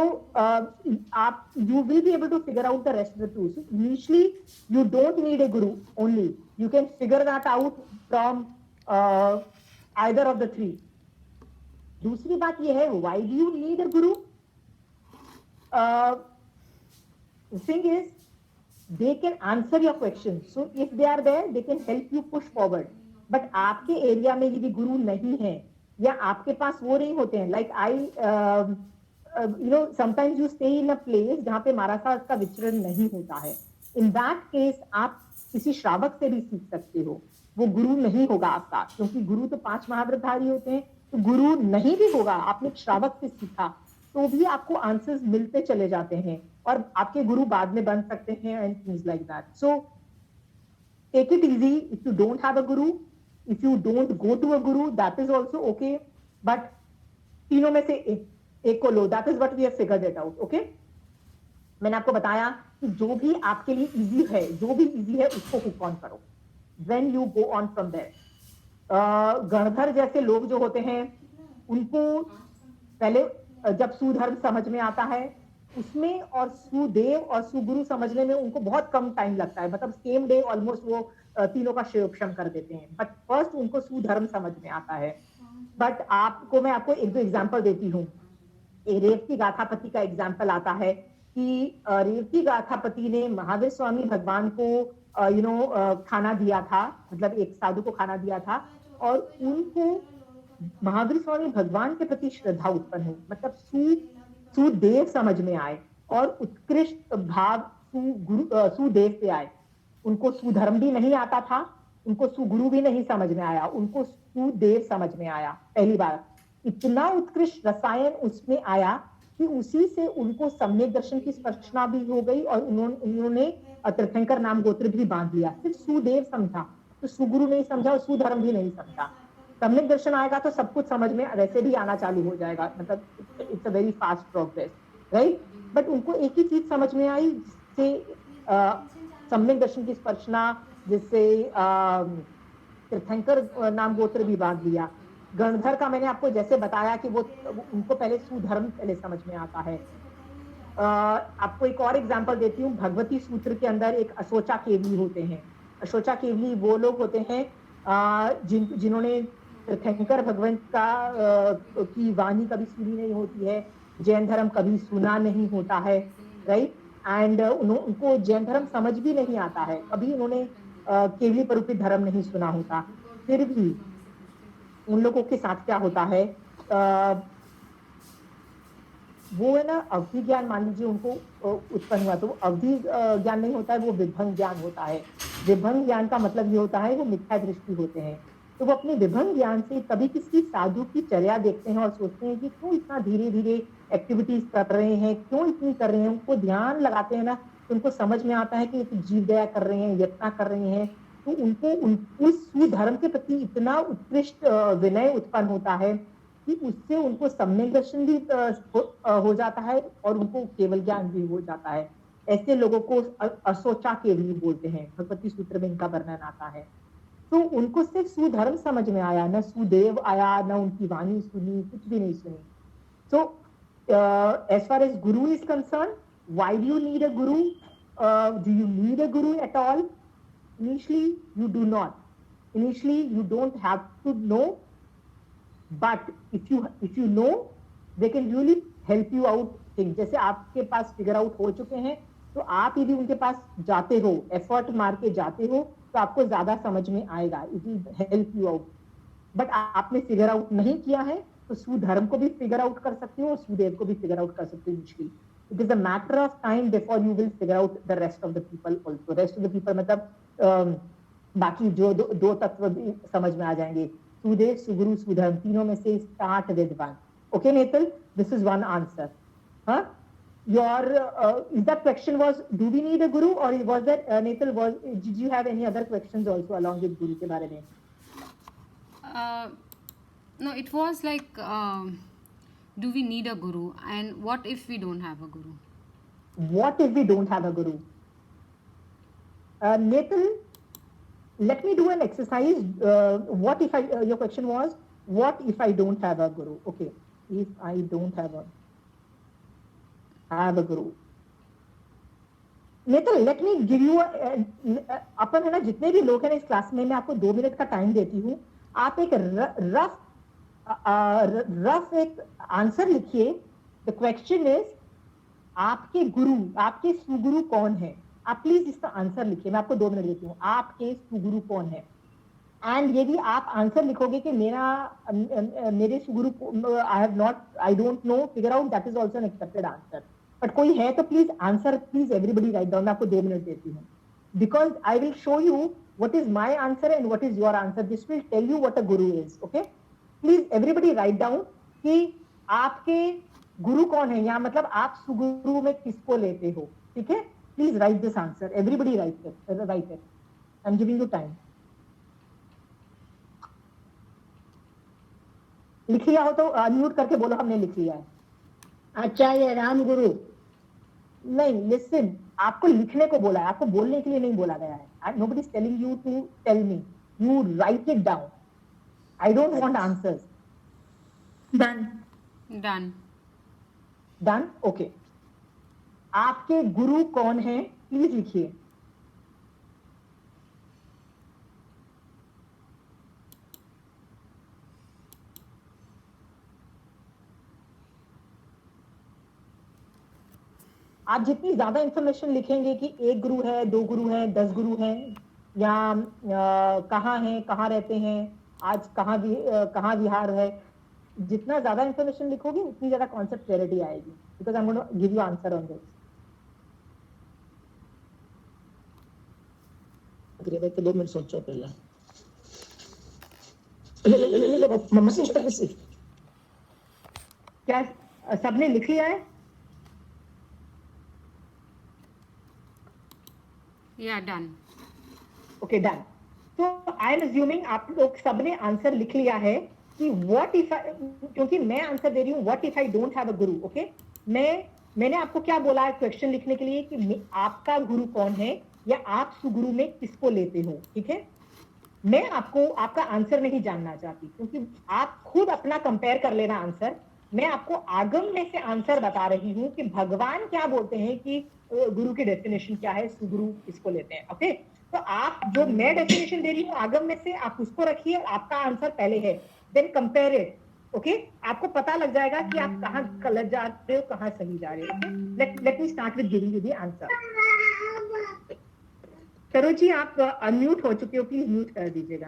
आप you will be able to figure out the rest of the two. Initially you don't need a guru, only you can figure that out from either of the three. दूसरी बात यह है, why do you need a guru? The thing is, they can answer your questions. So if they are there, they can help you push forward. But आपके area में यदि गुरु नहीं है, या आपके पास वो नहीं होते हैं, like sometimes you stay in a place जहाँ पे मारासास का विचरण नहीं होता है. इन दैट केस आप किसी श्रावक से भी सीख सकते हो. वो गुरु नहीं होगा आपका, क्योंकि गुरु तो 5 महाव्रतधारी होते हैं. तो गुरु नहीं भी होगा, आपने एक श्रावक से सीखा तो भी आपको आंसर्स मिलते चले जाते हैं और आपके गुरु बाद में बन सकते हैं and things like that. So take it easy. If you don't have a guru, if you don't go to a guru, that is also okay. But तीनों में से एक को लो. That is what we have figured it out. Okay? मैंने आपको बताया कि जो भी आपके लिए इजी है, जो भी इजी है उसको हुक ऑन करो. When you go on from there. गणधर जैसे लोग जो होते हैं उनको पहले जब सुधर्म समझ में आता है उसमें और सुदेव और सुगुरु समझने में उनको बहुत कम टाइम लगता है. मतलब सेम डे ऑलमोस्ट वो तीनों का क्षम कर देते हैं. बट फर्स्ट उनको सुधर्म समझ में आता है. बट मैं आपको एक दो एग्जांपल देती हूँ. रेवती गाथापति का एग्जांपल आता है कि रेवती गाथापति ने महावीर स्वामी भगवान को खाना दिया था. मतलब एक साधु को खाना दिया था और उनको महावीर स्वामी भगवान के प्रति श्रद्धा उत्पन्न हुई. मतलब सुदेव समझ में आए और उत्कृष्ट भाव सुदेव पे आए. उनको सुधर्म भी नहीं आता था, उनको सुगुरु भी नहीं समझ में आया, उनको सुदेव समझ में आया पहली बार. इतना उत्कृष्ट रसायन उसमें आया कि उसी से उनको सम्यक दर्शन की स्पर्शना भी हो गई और उन्होंने तीर्थंकर नाम गोत्र भी बांध लिया. सिर्फ सुदेव समझा, तो सुगुरु नहीं समझा और सुधर्म भी नहीं समझा. सम्यक दर्शन आएगा तो सब कुछ समझ में वैसे भी आना चालू हो जाएगा. मतलब it's a very fast progress, right. But उनको एक ही चीज समझ में आई जिससे सम्यक दर्शन की स्पर्शना, जिससे तीर्थंकर नाम गोत्र भी बांध लिया. गणधर का मैंने आपको जैसे बताया कि वो उनको पहले सुधर्म पहले समझ में आता है. आपको एक और एग्जांपल देती हूँ. भगवती सूत्र के अंदर एक अशोचा केवली होते हैं. अशोचा केवली वो लोग होते हैं जिन्होंने तीर्थंकर भगवंत की वाणी कभी सुनी नहीं होती है, जैन धर्म कभी सुना नहीं होता है, राइट. एंड उनको जैन धर्म समझ भी नहीं आता है, कभी उन्होंने केवली परूपित धर्म नहीं सुना होता. फिर भी उन लोगों के साथ क्या होता है, वो है ना अवधि ज्ञान मान लीजिए उनको उत्पन्न हुआ. तो अवधि ज्ञान नहीं होता है, वो विभंग ज्ञान होता है. विभंग ज्ञान का मतलब ये होता है वो मिथ्या दृष्टि होते हैं. तो वो अपने विभंग ज्ञान से कभी किसी साधु की चर्या देखते हैं और सोचते हैं कि क्यों इतना धीरे धीरे एक्टिविटीज कर रहे हैं, क्यों इतनी कर रहे हैं. उनको ध्यान लगाते हैं ना तो उनको समझ में आता है कि जीव दया कर रहे हैं, यत्न कर रहे हैं. तो उनको उस सुधर्म के प्रति इतना उत्कृष्ट विनय उत्पन्न होता है कि उससे उनको सम्यक दर्शन भी हो जाता है और उनको केवल ज्ञान भी हो जाता है. ऐसे लोगों को अशोचा केवली बोलते हैं. भगवती सूत्र में इनका वर्णन आता है. तो उनको सिर्फ सुधर्म समझ में आया, न सुदेव आया, न उनकी वाणी सुनी, कुछ भी नहीं सुनी. So as far as Guru is concern, why do you need a Guru? Do you need a Guru at all? Initially you do not. Initially you don't have to know, but if you know, they can really help you out things. जैसे आपके पास figure out हो चुके हैं तो आप यदि उनके पास जाते हो, एफर्ट मार के जाते हो तो आपको ज्यादा समझ में आएगा. It will help you out. But आपने फिगर आउट नहीं किया है तो सुधर्म को भी फिगर आउट कर सकते हो और सुदेव को भी फिगर आउट कर सकते हो. Usually it is a matter of time before you will figure out the rest of the people also. Rest of the people मतलब बाकी जो दो तत्व भी समझ में आ जाएंगे. सुदेव, सुगुरु, सुधर्म, तीनों में से start with one. Okay Netal, this is one answer. हाँ, your is that question was do we need a guru or was that Netal, did you have any other questions also along with guru के बारे में? No, it was like do we need a guru and what if we don't have a guru? What if we don't have a guru? Netal, let me do an exercise. What if your question was what if I don't have a guru? Okay, if I don't have a guru. Netal, let me give you अपन है ना जितने भी लोग हैं ना इस class में, मैं आपको 2 मिनट का टाइम देती हूँ. आप एक रफ एक आंसर लिखिए. द क्वेश्चन इज आपके गुरु, आपके सुगुरु कौन है? आप प्लीज इसका आंसर लिखिए. मैं आपको 2 मिनट देती हूँ. आपके सुगुरु कौन है? एंड यदि आप आंसर लिखोगे कि मेरे suguru I don't know figure out, that is also an accepted answer. But कोई है तो please answer, please everybody write down. मैं आपको 2 मिनट देती हूँ, because I will show you what is my answer and what is your answer. This will tell you what a guru is. Okay, please everybody write down कि आपके गुरु कौन है, या मतलब आप सुगुरु में किसको लेते हो. ठीक है, please right this answer, everybody right it. I am giving you time. लिख लिया हो तो अनम्यूट करके बोलो हमने लिख लिया है. आचार्य राम गुरु. नहीं, लिसन, आपको लिखने को बोला है, आपको बोलने के लिए नहीं बोला गया है. Nobody is telling you to tell me. You write it down. I don't want answers. Done. Done. Done? Okay. आपके गुरु कौन है, प्लीज लिखिए. आप जितनी ज्यादा इंफॉर्मेशन लिखेंगे कि एक गुरु है, 2 गुरु है, 10 गुरु है, या कहाँ हैं, कहाँ रहते हैं, आज कहाँ विहार है, जितना ज्यादा इंफॉर्मेशन लिखोगे उतनी ज्यादा कॉन्सेप्ट क्लैरिटी आएगी. Because I am going to give you answer on this. भाई तो 2 मिनट सोचो पहले. ले मम्मा से क्या सबने लिख लिया है? Yeah, done. Okay, done. तो आई एम अज्यूमिंग आप लोग सबने आंसर लिख लिया है कि व्हाट इफ, क्योंकि मैं आंसर दे रही हूँ what if I don't have a guru. Okay, मैंने आपको क्या बोला है क्वेश्चन लिखने के लिए कि आपका गुरु कौन है, या आप सुगुरु में किसको लेते हो. ठीक है, मैं आपको आपका आंसर नहीं जानना चाहती, क्योंकि आप खुद अपना कंपेयर कर लेना आंसर. मैं आपको आगम में से आंसर बता रही हूँ कि भगवान क्या बोलते हैं कि गुरु की डेफिनेशन क्या है, सुगुरु किसको लेते हैं. ओके, तो आप जो मैं डेफिनेशन दे रही हूँ आगम में से, आप उसको रखिए और आपका आंसर पहले है, देन कंपेयर इट. ओके, आपको पता लग जाएगा कि आप कहाँ गलत जा रहे हो, कहाँ सही जा रहे हो. Let me start with giving you the answer. Saroj ji, आप अनम्यूट हो चुके हो, प्लीज म्यूट कर दीजिएगा.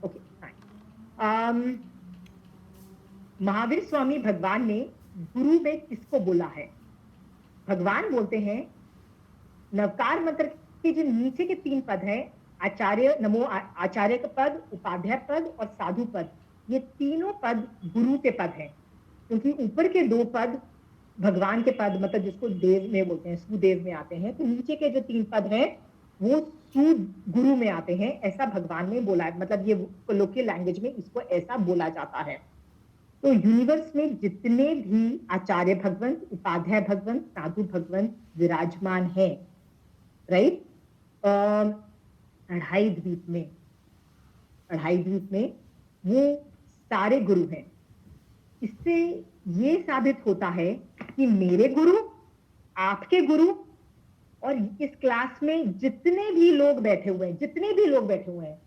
ओके, महावीर स्वामी भगवान ने गुरु में किसको बोला है? भगवान बोलते हैं नवकार मंत्र के जो नीचे के 3 पद हैं, आचार्य नमो आचार्य का पद, उपाध्याय पद और साधु पद, ये तीनों पद गुरु के पद हैं. क्योंकि ऊपर के 2 पद भगवान के पद, मतलब जिसको देव में बोलते हैं, सुदेव में आते हैं, तो नीचे के जो 3 पद हैं वो गुरु में आते हैं. ऐसा भगवान ने बोला है, मतलब ये कोलोकियल लैंग्वेज में इसको ऐसा बोला जाता है. तो यूनिवर्स में जितने भी आचार्य भगवंत, उपाध्याय भगवंत, साधु भगवंत विराजमान है, राइट, अढ़ाई द्वीप में वो सारे गुरु हैं. इससे ये साबित होता है कि मेरे गुरु, आपके गुरु, और इस क्लास में जितने भी लोग बैठे हुए हैं,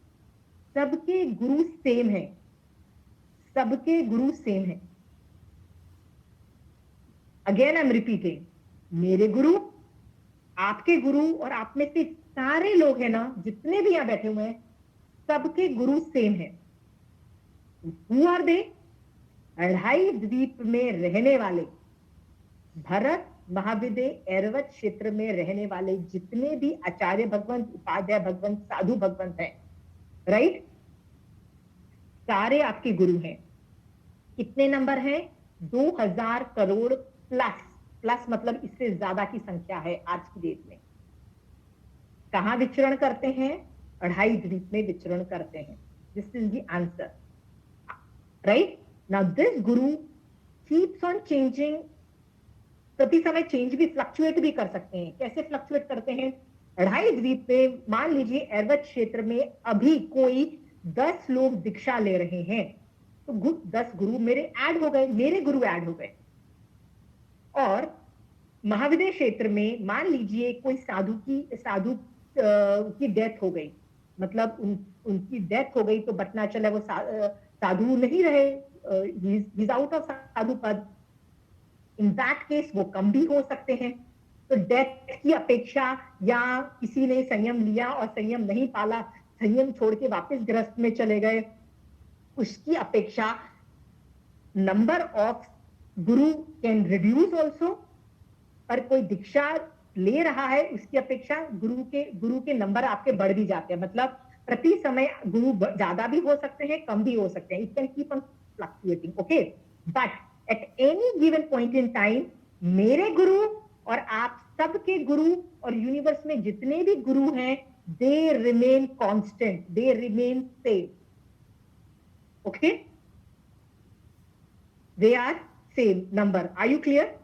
सबके गुरु सेम है. सबके गुरु सेम है. अगेन आई एम रिपीटिंग, मेरे गुरु, आपके गुरु, और आप में से सारे लोग हैं ना, जितने भी यहां बैठे हुए हैं, सबके गुरु सेम है. Who are they? अढ़ाई द्वीप में रहने वाले, भरत, महाविदय, ऐरावत क्षेत्र में रहने वाले जितने भी आचार्य भगवंत, उपाध्याय भगवंत, साधु भगवंत हैं, राइट, सारे आपके गुरु हैं. कितने नंबर हैं? 2000 करोड़ प्लस मतलब इससे ज्यादा की संख्या है आज की डेट में. कहां विचरण करते हैं? अढ़ाई द्वीप में विचरण करते हैं. This is the answer, right. Now this Guru keeps on changing. प्रति समय चेंज भी, फ्लक्चुएट भी कर सकते हैं. कैसे फ्लक्चुएट करते हैं? अढ़ाई द्वीप में मान लीजिए ऐरावत क्षेत्र में अभी कोई 10 लोग दीक्षा ले रहे हैं, तो 10 गुरु मेरे ऐड हो गए, मेरे गुरु ऐड हो गए. और महाविदय क्षेत्र में मान लीजिए कोई साधु की डेथ हो गई, मतलब उनकी डेथ हो गई, तो बटना चले, वो साधु नहीं रहे, ही इज आउट ऑफ साधु पद. इन दैट केस वो कम भी हो सकते हैं. तो डेथ की अपेक्षा या किसी ने संयम लिया और संयम नहीं पाला, संयम छोड़ के वापस ग्रस्त में चले गए, उसकी अपेक्षा number of Guru can reduce also, पर कोई दीक्षा ले रहा है उसकी अपेक्षा गुरु के नंबर आपके बढ़ भी जाते हैं। मतलब प्रति समय गुरु ज्यादा भी हो सकते हैं, कम भी हो सकते हैं, it can keep on fluctuating, okay. But at any given point in time मेरे गुरु और आप सबके गुरु और यूनिवर्स में जितने भी गुरु हैं, they remain constant, they remain same, okay, they are same number. Are you clear?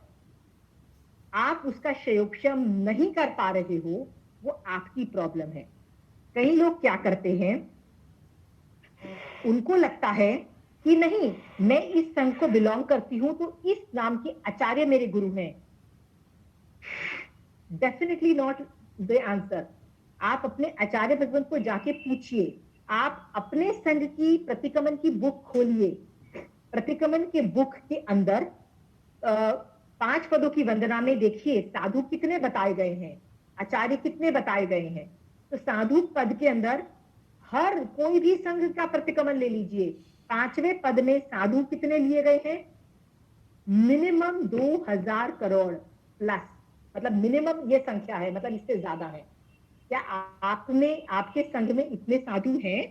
आप उसका क्षयोक्षम नहीं कर पा रहे हो, वो आपकी प्रॉब्लम है। कई लोग क्या करते हैं, उनको लगता है कि नहीं, मैं इस संघ को बिलोंग करती हूं तो इस नाम के आचार्य मेरे गुरु हैं। Definitely not the answer. आप अपने आचार्य भगवंत को जाके पूछिए, आप अपने संघ की प्रतिक्रमण की बुक खोलिए, प्रतिक्रमण के बुक के अंदर 5 पदों की वंदना में देखिए साधु कितने बताए गए हैं, आचार्य कितने बताए गए हैं। तो साधु पद के अंदर हर कोई भी संघ का प्रतिक्रमण ले लीजिए, 5वें पद में साधु कितने लिए गए हैं? मिनिमम 2000 करोड़ प्लस, मतलब मिनिमम ये संख्या है, मतलब इससे ज्यादा है। क्या आपने आपके संघ में इतने साधु हैं?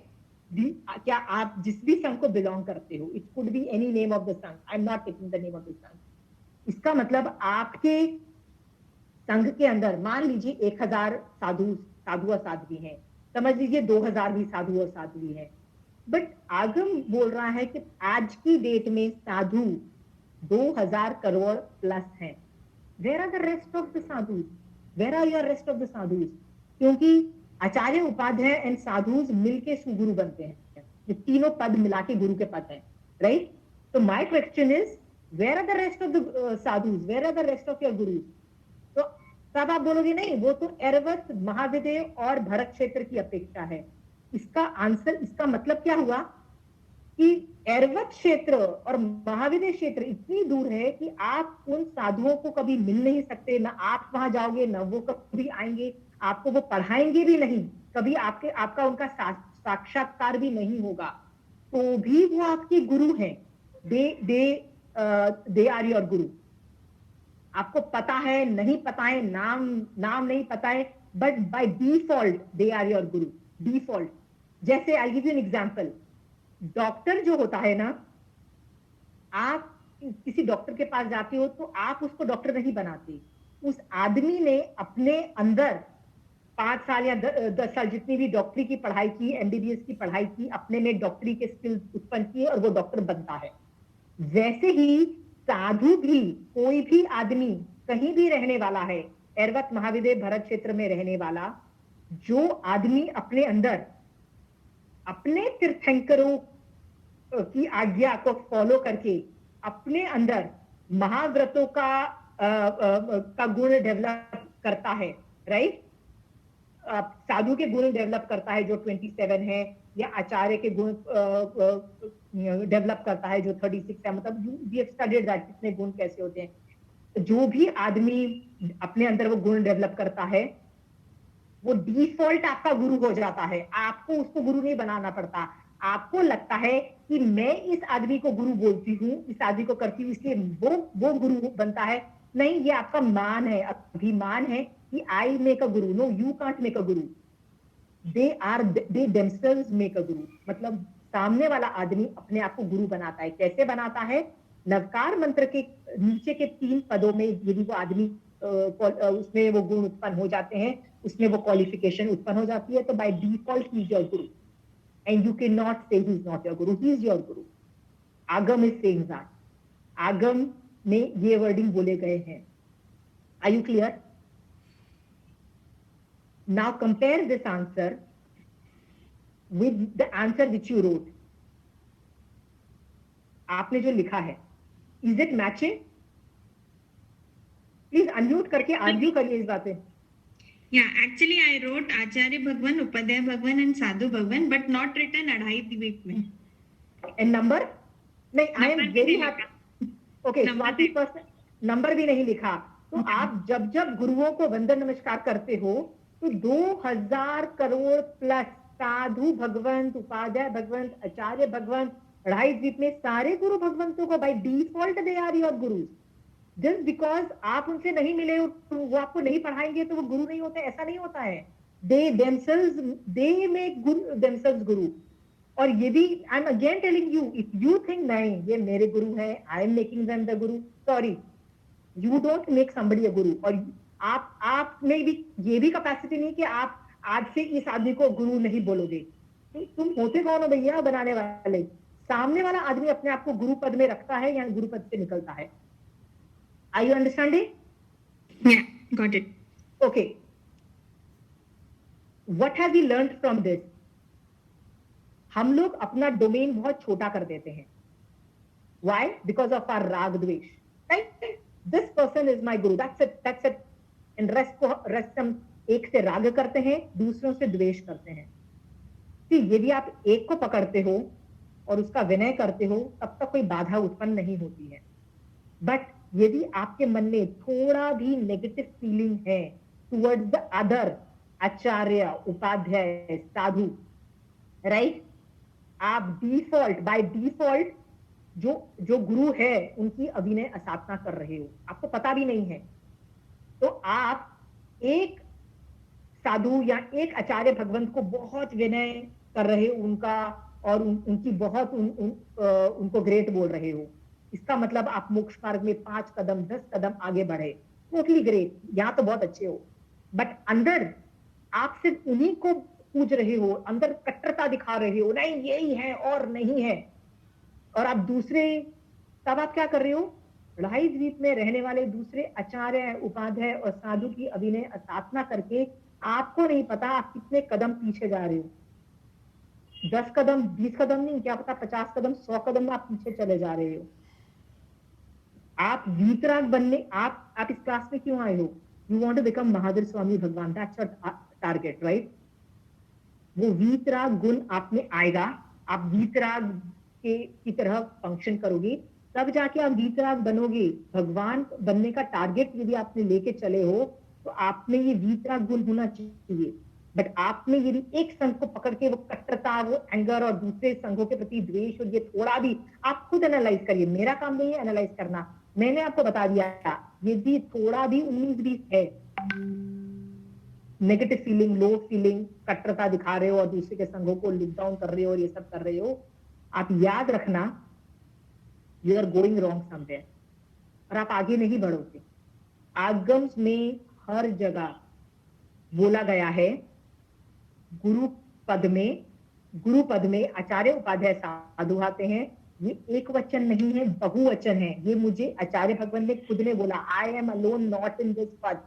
क्या आप जिस भी संघ को बिलोंग करते हो, it could be any name of the sangh, I am not taking the name of the sangh, इसका मतलब आपके संघ के अंदर मान लीजिए 1000 साधु और साध्वी हैं, समझ लीजिए 2000 भी साधु और साध्वी हैं, बट आगम बोल रहा है कि आज की डेट में साधु 2000 करोड़ प्लस हैं। Where are the rest of the sadhu? Where are your rest of the sadhu? क्योंकि आचार्य उपाध्याय एंड साधुज मिलके सुगुरु बनते हैं, ये तीनों पद मिला के गुरु के पद हैं, राइट? तो my question is, where are the rest of the sadhus? Where are the rest of your gurus? तो तब आप बोलोगे नहीं, वो तो एरवत, महाविदेव और भरत क्षेत्र की अपेक्षा है। इसका आंसर, इसका मतलब क्या हुआ कि एरवत क्षेत्र और महाविदेव क्षेत्र इतनी दूर है कि आप उन साधुओं को कभी मिल नहीं सकते, ना आप वहां जाओगे ना वो कभी आएंगे, आपको वो पढ़ाएंगे भी नहीं, कभी आपका उनका साक्षात्कार भी नहीं होगा, तो भी वो आपके गुरु हैं। दे आर योर गुरु। आपको पता है नहीं पता है, नाम नहीं पता है, but by default they are your guru, default. जैसे I give you an example, doctor जो होता है ना, आप किसी डॉक्टर के पास जाते हो तो आप उसको डॉक्टर नहीं बनाते, उस आदमी ने अपने अंदर 5 साल या 10 साल जितनी भी डॉक्टरी की पढ़ाई की, एमबीबीएस की पढ़ाई की, अपने में डॉक्टरी के स्किल्स उत्पन्न किए और वो डॉक्टर बनता है। वैसे ही साधु भी, कोई भी आदमी कहीं भी रहने वाला है, एरवत, महाविदेव, भरत क्षेत्र में रहने वाला, जो आदमी अपने अंदर अपने तीर्थंकरों की आज्ञा को फॉलो करके अपने अंदर महाव्रतों का गुण डेवलप करता है, राइट? साधु के गुण डेवलप करता है जो 27 है, या आचार्य के गुण डेवलप करता है जो 36 है, मतलब वी हैव स्टडीड दैट कितने गुण कैसे होते हैं। जो भी आदमी अपने अंदर वो गुण डेवलप करता है, वो डिफॉल्ट आपका गुरु हो जाता है, आपको उसको गुरु नहीं बनाना पड़ता। आपको लगता है कि मैं इस आदमी को गुरु बोलती हूँ, इस आदमी को करती हूँ, इसलिए वो गुरु बनता है। नहीं, ये आपका मान है, अभिमान है कि आई make a guru. No, you can't make a guru, they themselves make a गुरु। मतलब सामने वाला आदमी अपने आप को गुरु बनाता है। कैसे बनाता है? नवकार मंत्र के नीचे के 3 पदों में यदि वो आदमी उसमें वो गुण उत्पन्न हो जाते हैं, उसमें वो क्वालिफिकेशन उत्पन्न हो जाती है, तो by default he is your Guru, and you can not से he is not your Guru, he is your गुरु। आगम इज सेइंग दैट, आगम में ये वर्डिंग बोले गए हैं। Are you clear? Now compare this answer with the answer which you wrote. आपने जो लिखा है, is it matching? Please unmute करके argue करिए इस बात पे। Yeah, actually I wrote Acharya Bhagwan, Upadhyay Bhagwan and Sadhu Bhagwan, but not written अढ़ाई द्वीप में। And number? नहीं, I am very happy. Okay, Number Swati first number भी नहीं लिखा। तो आप जब जब गुरुओं को वंदन नमस्कार करते हो तो 2000 करोड़ प्लस साधु भगवंत, उपाध्याय भगवंत, आचार्य भगवंत, अढ़ाई द्वीप में सारे गुरु भगवंतों को by default they are your guru. Just because आप उनसे नहीं मिले, वो आपको नहीं पढ़ाएंगे तो वो गुरु नहीं होते, ऐसा नहीं होता है। दे मेक देमसेल्व्स गुरु। और ये भी I am again telling you, if you think नहीं ये मेरे गुरु है, I am making them the guru, sorry, you don't make somebody a guru. और आप में भी ये भी कैपेसिटी नहीं कि आप आज से इस आदमी को गुरु नहीं बोलोगे। तुम होते कौन हो भैया बनाने वाले? सामने वाला आदमी अपने आप को गुरु पद में रखता है या गुरु पद से निकलता है। Are you understanding? Yeah, got it. Okay. What have we learned from this? हम लोग अपना डोमेन बहुत छोटा कर देते हैं। Why? Because of our राग द्वेष। Right? This person is my guru. That's it. That's it. And rest हम एक से राग करते हैं, दूसरों से द्वेष करते हैं। यदि आप एक को पकड़ते हो और उसका विनय करते हो तब तक कोई बाधा उत्पन्न नहीं होती है। बट यदि आपके मन में थोड़ा भी नेगेटिव फीलिंग है towards the other acharya, upadhyay, sadhu, right, आप बाय डिफॉल्ट जो गुरु है उनकी अभिनय असाधना कर रहे हो, आपको पता भी नहीं है। तो आप एक साधु या एक आचार्य भगवंत को बहुत विनय कर रहे हो उनका, और उनकी बहुत उनको ग्रेट बोल रहे हो। इसका मतलब आप मोक्ष मार्ग में 5 कदम 10 कदम आगे बढ़े, टोटली ग्रेट, यहाँ तो बहुत अच्छे हो। बट अंदर आप सिर्फ उन्हीं को पूज रहे हो, अंदर कट्टरता दिखा रहे हो, नहीं यही है और नहीं है। और आप दूसरे, तब आप क्या कर रहे हो? अढ़ाई द्वीप में रहने वाले दूसरे आचार्य, उपाध्याय और साधु की अभिनय असाधना करके आपको नहीं पता आप कितने कदम पीछे जा रहे हो। 10 कदम 20 कदम नहीं, क्या पता 50 कदम 100 कदम आप पीछे चले जा रहे हो। आप वीतराग बनने, आप इस क्लास में क्यों आए हो? You want to become Mahavir Swami Bhagwan, that's your target, right? वो वीतराग गुण आप में आएगा, आप वीतराग की तरह फंक्शन करोगे, तब जाके आप वीतराग बनोगे। भगवान बनने का टारगेट यदि आपने लेके चले हो तो आप में ये वीतराग गुण होना चाहिए। बट आप में यदि एक संघ को पकड़ के वो कट्टरता, वो एंगर और दूसरे संघों के प्रति द्वेष, और ये थोड़ा भी, आप खुद एनालाइज करिए, मेरा काम नहीं है एनालाइज करना, मैंने आपको बता दिया, यदि थोड़ा भी 19-20 है नेगेटिव फीलिंग, लो फीलिंग, कट्टरता दिखा रहे हो और दूसरे के संघों को लुक डाउन कर रहे हो और ये सब कर रहे हो, आप याद रखना you are going wrong somewhere और आप आगे नहीं बढ़ोगे। आगम्स में हर जगह बोला गया है, गुरु पद में आचार्य, उपाध्याय, साधु आते हैं। ये एक वचन नहीं है, बहुवचन है। ये मुझे आचार्य भगवान ने खुद ने बोला, I am alone not in this पद।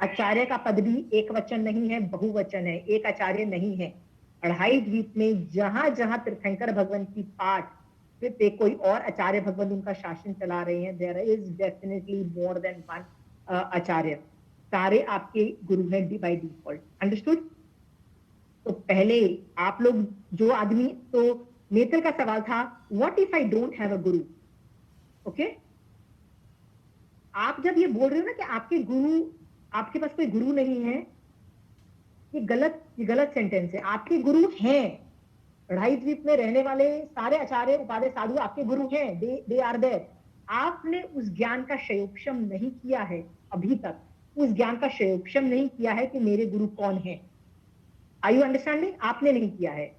आचार्य का पद भी एक वचन नहीं है, बहुवचन है, एक आचार्य नहीं है। अढ़ाई द्वीप में जहां जहां तीर्थंकर भगवान की पाठ पे कोई और आचार्य भगवान उनका शासन चला रहे हैं, there is definitely more than one acharya. सारे आपके गुरु हैं बाय डिफॉल्ट। अंडरस्टूड? तो पहले आप लोग जो आदमी, तो नेतल का सवाल था, what if I don't have a guru? Okay, आप जब ये बोल रहे हो ना कि आपके गुरु, आपके पास कोई गुरु नहीं है, ये गलत सेंटेंस है। आपके गुरु हैं। अढ़ाई द्वीप में रहने वाले सारे आचार्य, उपाध्याय, साधु आपके गुरु हैं, दे आर देयर। आपने उस ज्ञान का क्षयोक्षम नहीं किया है अभी तक, उस ज्ञान का क्षयोक्षम नहीं किया है कि मेरे गुरु कौन है। Are you understanding? आपने नहीं किया है।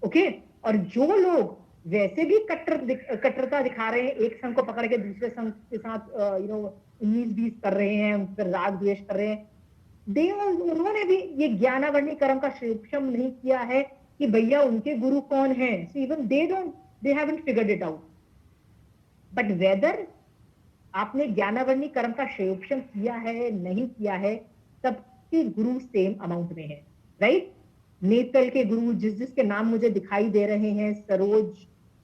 ओके और जो लोग वैसे भी कट्टरता दिखा रहे हैं, एक संघ को पकड़ के दूसरे संघ के साथ 19-20 कर रहे हैं, उन पर राग द्वेष कर रहे हैं, उन्होंने भी ये ज्ञानावर्णी कर्म का क्षयोक्षम नहीं किया है कि भैया उनके गुरु कौन है। So even they haven't figured it out. But whether आपने ज्ञानावर्णी कर्म का क्षयोक्षम किया है नहीं किया है, सबके गुरु सेम अमाउंट में है, राइट? नेतल के गुरु जिसके नाम मुझे दिखाई दे रहे हैं, सरोज,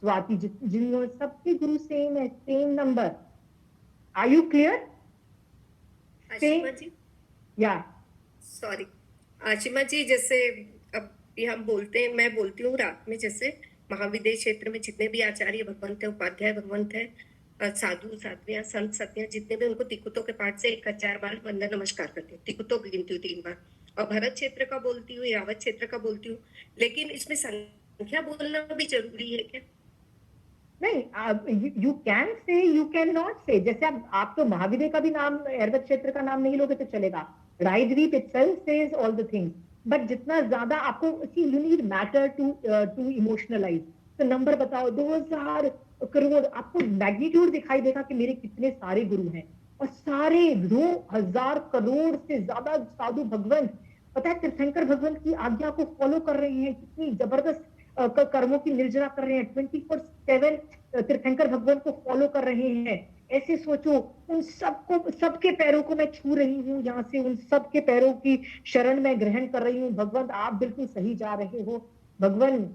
स्वाति, जिन्होंने, सबके गुरु सेम है, same number. Are you clear? Ashima ji, या सॉरी आशिमा जी, जैसे अब ये हम बोलते हैं, मैं बोलती हूँ रात में, जैसे महाविद्यालय क्षेत्र में जितने भी आचार्य भगवंत है, उपाध्याय भगवंत है, साधु साध्वियां संत सत्या जितने भी उनको तिकुतों के पाठ से 1000 बार वंदन नमस्कार करती हूँ, तिकुतों की गिनती हूँ 3 बार, और भरत क्षेत्र का बोलती हूँ, यावत क्षेत्र का बोलती हूँ। लेकिन इसमें संख्या बोलना भी जरूरी है क्या? नहीं, you can say, you can not से। जैसे आप तो महावीर का भी नाम, ऐरवत क्षेत्र का नाम नहीं लोगे तो चलेगा। रायद्वीप itself says all the things, but जितना ज्यादा आपको, you need matter to emotionalize. तो नंबर बताओ, 2000 करोड़, आपको मैग्नीट्यूड दिखाई देगा कि मेरे कितने सारे गुरु हैं, और सारे 2000 करोड़ से ज्यादा साधु भगवंत, पता है तीर्थंकर भगवंत की आज्ञा को फॉलो कर रहे हैं, कितनी जबरदस्त कर्मों की निर्जरा कर रहे हैं, 24/7 तीर्थंकर भगवान को फॉलो कर रहे हैं। ऐसे सोचो, उन सबको, सबके पैरों को मैं छू रही हूँ यहाँ से, उन सबके पैरों की शरण में ग्रहण कर रही हूँ। भगवान आप बिल्कुल सही जा रहे हो। भगवान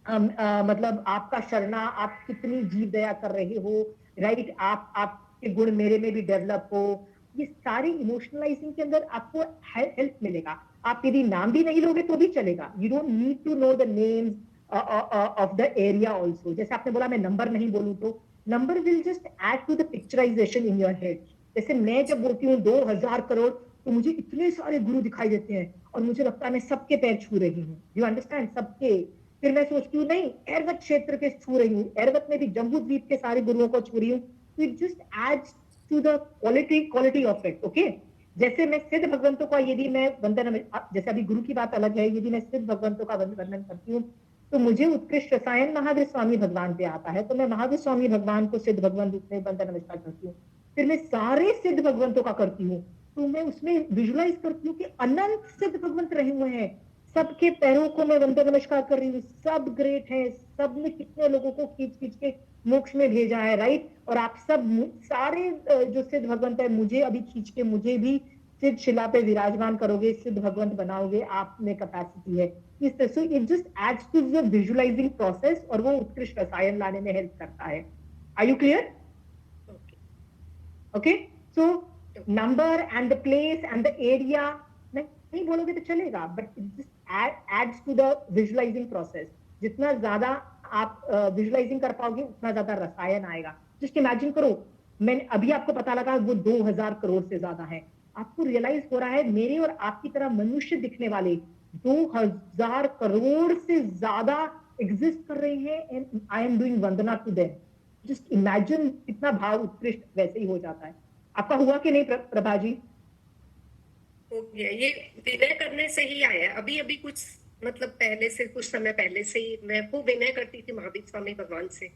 मतलब आपका शरणा, आप कितनी जीव दया कर रहे हो, राइट। आपके गुण मेरे में भी डेवलप हो। ये सारी इमोशनलाइजिंग के अंदर आपको हेल्प मिलेगा। आप यदि नाम भी नहीं लोगे तो भी चलेगा। You don't need to know the names of the area also. जैसे आपने बोला मैं नंबर नहीं बोलूं, तो number will just add to the picturization in your head. जैसे मैं जब बोलती हूँ 2000 करोड़, तो मुझे इतने सारे गुरु दिखाई देते हैं, और मुझे लगता है मैं सबके पैर छू रही हूँ। You understand? सबके। फिर मैं सोचती हूँ नहीं, ऐरवत क्षेत्र के छू रही हूँ, ऐरवत में भी जम्बू द्वीप के सारे गुरुओं को छू रही हूँ। तो it just adds to the quality of it. Okay, जैसे मैं सिद्ध भगवंतों का यदि मैं वंदन, जैसे अभी गुरु की बात अलग है, यदि मैं सिद्ध भगवंतों का वंदन करती हूँ, तो मुझे उत्कृष्ट रसायन महावीर स्वामी भगवान पे आता है, तो मैं महावीर स्वामी भगवान को सिद्ध भगवान रूप में वंदन नमस्कार करती हूँ। फिर मैं सारे सिद्ध भगवंतों का करती हूँ, तो मैं उसमें विजुलाइज करती हूँ कि अनंत सिद्ध भगवंत रहे हुए हैं, सबके पैरों को मैं वंदन नमस्कार कर रही हूँ। सब ग्रेट है, सब ने कितने लोगों को खींच खींच के मोक्ष में भेजा है, राइट। और आप सब सारे जो सिद्ध भगवंत है, मुझे अभी खींच के मुझे भी सिद्ध शिला पे विराजमान करोगे, सिद्ध भगवंत बनाओगे, आप में कैपेसिटी है। इस तरह से it just adds to the visualising process, और वो उत्कृष्ट रसायन लाने में हेल्प करता है। Are you clear? Okay, so number and the place and the area नहीं बोलोगे तो चलेगा, but it just adds to the visualising process. जितना ज्यादा आप विजुअलाइजिंग कर पाओगे, उतना ज्यादा रसायन आएगा। जस्ट इमेजिन करो, मैंने अभी आपको पता लगा वो 2000 करोड़ से ज्यादा है। आपको रियलाइज हो रहा है मेरे और आपकी तरह मनुष्य दिखने वाले 2000 करोड़ से ज्यादा एग्जिस्ट कर रहे हैं, and I am doing vandana to them. Just imagine, कितना भाव उत्कृष्ट वैसे ही हो जाता है। आपका हुआ कि नहीं प्रभा जी? हो गया, ये विनय करने से ही आया। अभी अभी कुछ मतलब पहले से, कुछ समय पहले से ही मैं खूब विनय करती थी महावीर स्वामी भगवान से,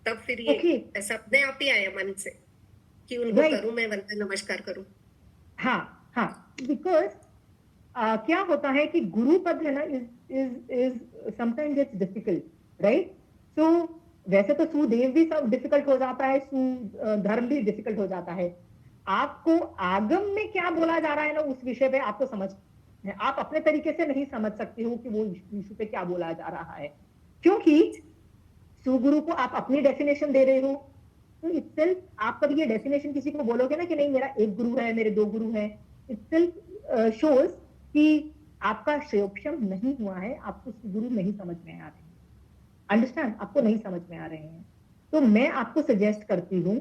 तब फिर ये ऐसा अपने आप ही आया मन से कि उनको करूं, मैं वंदन नमस्कार करूं। हाँ हाँ, बिकॉज क्या होता है कि गुरु पद है ना, is sometimes it's difficult, right. So वैसे तो सुदेव भी सब डिफिकल्ट हो जाता है, सुधर्म भी डिफिकल्ट हो जाता है। आपको आगम में क्या बोला जा रहा है ना, उस विषय पे आपको समझ है। आप अपने तरीके से नहीं समझ सकते हो कि वो इशू पे क्या बोला जा रहा है, क्योंकि सुगुरु को आप अपनी डेफिनेशन दे रहे हो। तो इटसेल्फ आप कभी ये डेफिनेशन किसी को बोलोगे ना कि नहीं मेरा एक गुरु है, मेरे 2 गुरु हैं, इटसेल्फ शोज कि आपका श्रेयोक्षम नहीं हुआ है, आपको गुरु नहीं समझ में आ रहे हैं। अंडरस्टैंड? आपको नहीं समझ में आ रहे हैं। तो मैं आपको सजेस्ट करती हूँ,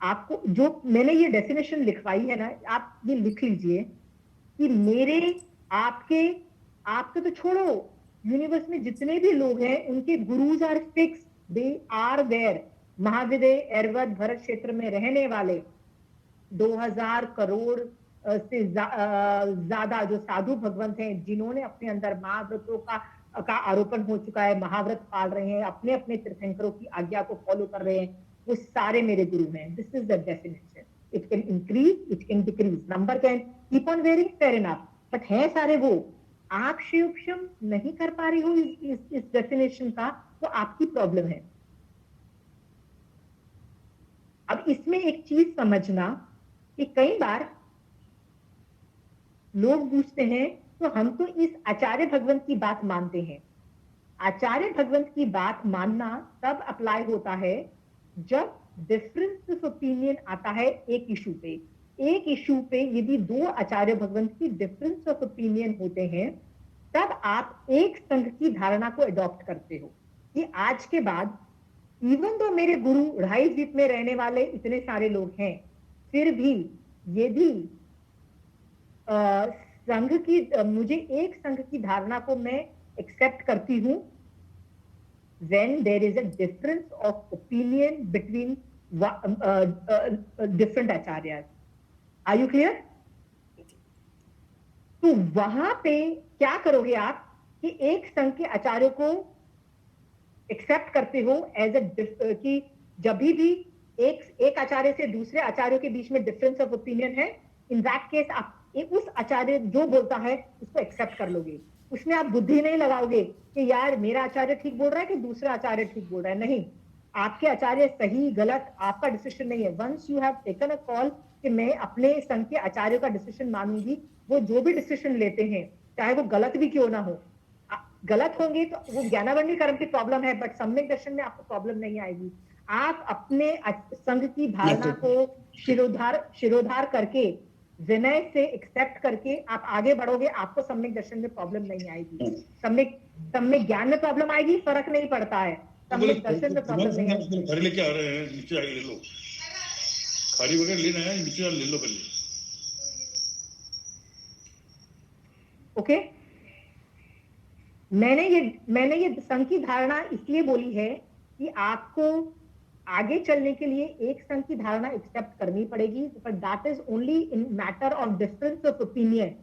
आपको जो मैंने ये डेफिनेशन लिखवाई है ना, आप ये लिख लीजिए कि मेरे आपके तो छोड़ो, यूनिवर्स में जितने भी लोग हैं उनके gurus are fixed, they are there. Mahavideh Airavat Bharat क्षेत्र में रहने वाले 2000 करोड़ से ज्यादा जो साधु भगवंत हैं, जिन्होंने अपने अंदर महाव्रतों का आरोपण हो चुका है, महाव्रत पाल रहे हैं, अपने अपने तीर्थंकरों की आज्ञा को फॉलो कर रहे हैं, वो सारे मेरे गुरु हैं। This is the definition. It can increase, it can decrease, number can keep on varying, fair enough, but है सारे वो। आप शिवक्षम नहीं कर पा रही हो इस डेफिनेशन का, तो आपकी प्रॉब्लम है। अब इसमें एक चीज समझना कि कई बार लोग पूछते हैं, तो हम तो इस आचार्य भगवंत की बात मानते हैं। आचार्य भगवंत की बात मानना तब अप्लाई होता है जब डिफरेंस ऑफ ओपिनियन आता है एक इशू पे। एक इशू पे यदि 2 आचार्य भगवंत की डिफरेंस ऑफ ओपिनियन होते हैं, तब आप एक संघ की धारणा को अडॉप्ट करते हो कि आज के बाद इवन तो मेरे गुरु 2.5 द्वीप में रहने वाले इतने सारे लोग हैं, फिर भी यदि संघ की मुझे एक संघ की धारणा को मैं एक्सेप्ट करती हूं when there is a difference of opinion between different acharyas. Are you clear? तो वहां पे क्या करोगे आप कि एक संघ के आचार्यों को एक्सेप्ट करते हो एज कि जब भी एक आचार्य से दूसरे आचार्यों के बीच में डिफरेंस ऑफ ओपिनियन है, इन दैट केस आप उस आचार्य जो बोलता है उसको एक्सेप्ट कर लोगे, उसमें आप बुद्धि नहीं लगाओगे कि यार मेरा आचार्य ठीक बोल रहा है कि दूसरा आचार्य ठीक बोल रहा है। नहीं, आपके आचार्य सही गलत आपका डिसीजन नहीं है। Once you have taken a call कि मैं अपने संघ के आचार्यों का डिसीजन मानूंगी, वो जो भी डिसीजन लेते हैं चाहे वो गलत भी क्यों ना हो, गलत होंगे तो वो ज्ञानावर्णी कर्म की प्रॉब्लम है, बट सम्यक दर्शन में आपको प्रॉब्लम नहीं आएगी। आप अपने संघ की धारणा को शिरोधार करके विनय से एक्सेप्ट करके आप आगे बढ़ोगे, आपको सम्यक दर्शन में प्रॉब्लम नहीं आएगी। सम्यक ज्ञान में प्रॉब्लम आएगी, फर्क नहीं पड़ता है, सम्यक दर्शन में प्रॉब्लम नहीं आएगी। खाली लेके आ रहे हैं, नीचे आके ले लो, खाली वगैरह लेना है, नीचे ले लो पहले। ओके, मैंने ये संघ की धारणा इसलिए बोली है कि आपको आगे चलने के लिए एक संघ की धारणा एक्सेप्ट करनी पड़ेगी, but that is only in matter of difference of opinion.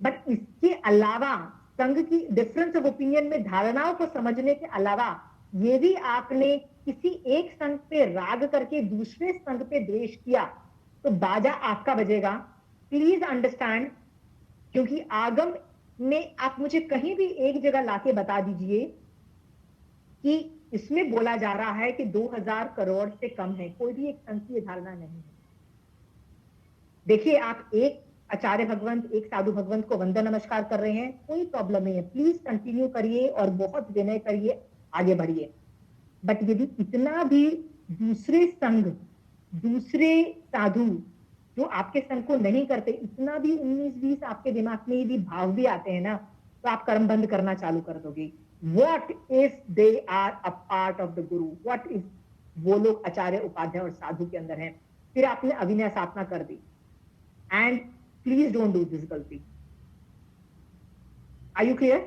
But इसके अलावा संघ की डिफरेंस ऑफ ओपिनियन में धारणाओं को समझने के अलावा ये भी आपने किसी एक संघ पे राग करके दूसरे संघ पे द्वेष किया तो बाजा आपका बजेगा। प्लीज अंडरस्टैंड, क्योंकि आगम में आप मुझे कहीं भी एक जगह लाके बता दीजिए कि इसमें बोला जा रहा है कि 2000 करोड़ से कम है, कोई भी एक संघीय धारणा नहीं है। देखिए, आप एक आचार्य भगवंत, एक साधु भगवंत को वंदन नमस्कार कर रहे हैं, कोई प्रॉब्लम नहीं है, प्लीज कंटिन्यू करिए और बहुत विनय करिए, आगे बढ़िए। बट यदि इतना भी दूसरे संघ, दूसरे साधु जो आपके संघ को नहीं करते, इतना भी 19-20 आपके दिमाग में यदि भाव भी आते हैं ना, तो आप कर्म बंद करना चालू कर दोगे। What if they are a part of the guru? What if वो लोग आचार्य, उपाध्याय और साधु के अंदर हैं? फिर आपने अविनय साधना कर दी। And please don't do this गलती। Are you clear?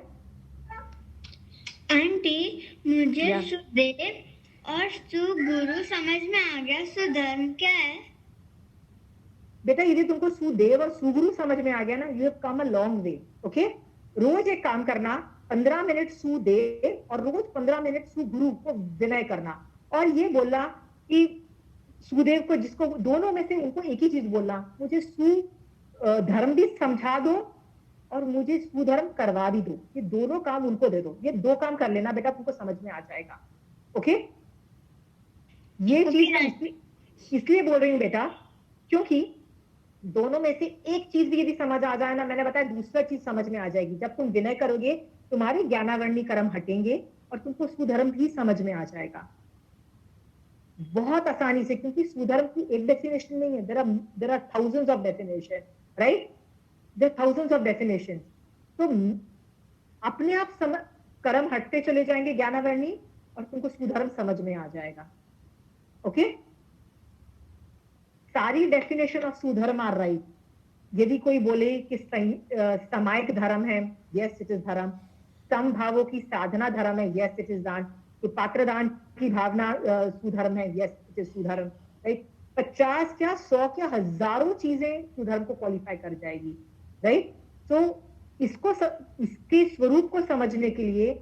आंटी, मुझे सुदेव और सुगुरु समझ में आ गया। सुधर्म क्या है? बेटा, यदि तुमको सुदेव और सुगुरु समझ में आ गया ना, you have come a long way. Okay, रोज एक काम करना, 15 मिनट सुदेव और रोज 15 मिनट सुगुरु को विनय करना, और ये बोलना कि सुदेव को, जिसको दोनों में से उनको एक ही चीज बोलना, मुझे सुधर्म भी समझा दो और मुझे सुधर्म करवा भी दो। ये दोनों काम उनको दे दो, ये 2 काम कर लेना बेटा, तुमको समझ में आ जाएगा। ओके, ये चीज इसलिए बोल रही हूँ बेटा, क्योंकि दोनों में से एक चीज भी यदि समझ आ जाए ना, मैंने बताया दूसरा चीज समझ में आ जाएगी। जब तुम विनय करोगे, तुम्हारे ज्ञानावर्णी कर्म हटेंगे और तुमको सुधर्म भी समझ में आ जाएगा बहुत आसानी से, क्योंकि सुधर्म की एक डेफिनेशन नहीं है, there are thousands of definition, right? There are thousands of definition. तो अपने आप कर्म हटते चले जाएंगे ज्ञानावर्णी, और तुमको सुधर्म समझ में आ जाएगा। ओके, सारी definition of Sudharma are right. यदि कोई बोले कि सामायिक धर्म है, यस इट इज धर्म। समभावों की साधना धर्म है, यस इट इज दान। तो पात्रदान की भावना सुधर्म है, yes it is Sudharma, right? 50 क्या 100 क्या हजारों चीजें सुधर्म को क्वालिफाई कर जाएगी, राइट? तो इसके स्वरूप को समझने के लिए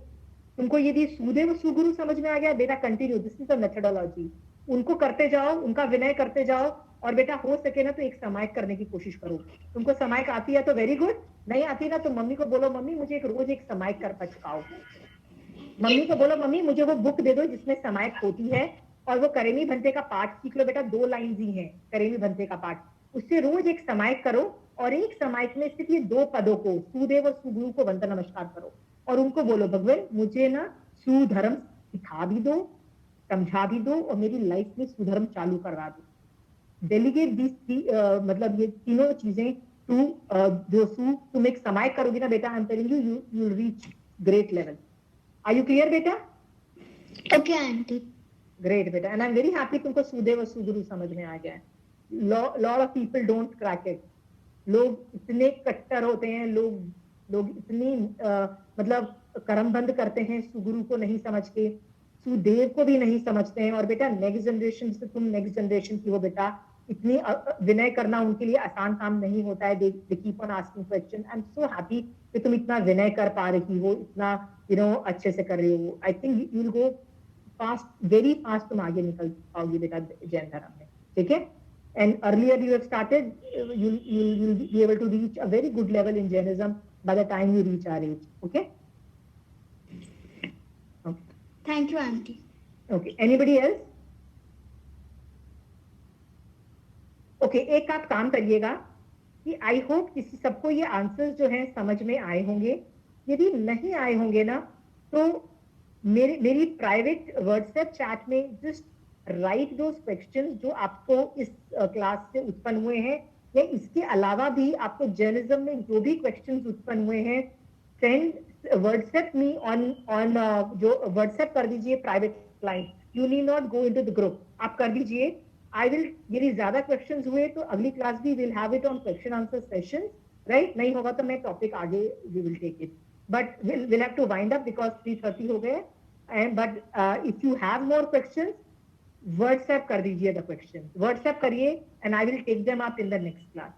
तुमको यदि सुदेव सुगुरु समझ में आ गया, बेटा continue, this is the methodology. उनको करते जाओ, उनका विनय करते जाओ, और बेटा हो सके ना तो एक समायक करने की कोशिश करो। तुमको समायक आती है तो वेरी गुड, नहीं आती ना तो मम्मी को बोलो, मम्मी मुझे रोज एक समायक कर पचकाओ। मम्मी को बोलो, मम्मी मुझे वो बुक दे दो जिसमें समायक होती है, और वो करेमी भंते का पाठ सीख लो बेटा, 2 लाइन ही है करेमी भंते का पाठ, उससे रोज एक समायक करो, और एक समायक में सिर्फ ये 2 पदों को, सुदेव और सुगुरु को वंदन नमस्कार करो, और उनको बोलो भगवान मुझे ना सुधर्म सिखा भी दो, समझा भी दो, और मेरी लाइफ में सुधर्म चालू करवा दो। डेलीगेट दिस, मतलब ये तीनों चीजें तुम एक समायक करोगी ना बेटा, I am telling you, you will reach great level. Are you clear बेटा? Okay aunty. ग्रेट बेटा, and I am very happy तुमको सुदेव और सुगुरु समझ में आ गया है. Lot of people don't crack it. लोग इतने कट्टर होते हैं, लोग इतनी मतलब करमबंद करते हैं सुगुरु को नहीं समझ के, सुदेव को भी नहीं समझते हैं. और बेटा नेक्स्ट जनरेशन से, तुम नेक्स्ट जनरेशन की हो बेटा, इतनी विनय करना उनके लिए आसान काम नहीं होता है. They keep on asking question. I am so happy कि तुम इतना विनय कर पा रही हो, इतना अच्छे से कर रही हो. I think you will go fast, very fast तुम आगे निकल पाओगी बेटा जैन धर्म में. ठीक है. And earlier you have started, you'll be able to reach a very good level in Jainism by the time you reach our age. Okay? Okay. Thank you, Auntie. Okay. Anybody else? Okay. एक आप काम करिएगा कि I hope किसी सबको ये answers जो हैं समझ में आए होंगे. यदि नहीं आए होंगे ना, तो मेरी प्राइवेट व्हाट्सएप चैट में जस्ट राइट दोज क्वेश्चंस जो आपको इस क्लास से उत्पन्न हुए हैं, या इसके अलावा भी आपको जर्नलिज्म में जो भी क्वेश्चंस उत्पन्न हुए हैं, सेंड व्हाट्सएप मी ऑन जो व्हाट्सएप कर दीजिए private line. You need not go into the group, आप कर दीजिए. आई विल, यदि ज्यादा क्वेश्चंस हुए तो अगली क्लास भी will have it on question answer session. Right, नहीं होगा तो मैं टॉपिक आगे we will take it, but will have to wind up because 3:30 हो गए. And but if you have more questions, WhatsApp कर दीजिए द क्वेश्चन, व्हाट्सएप करिए and I will take them up in the next class.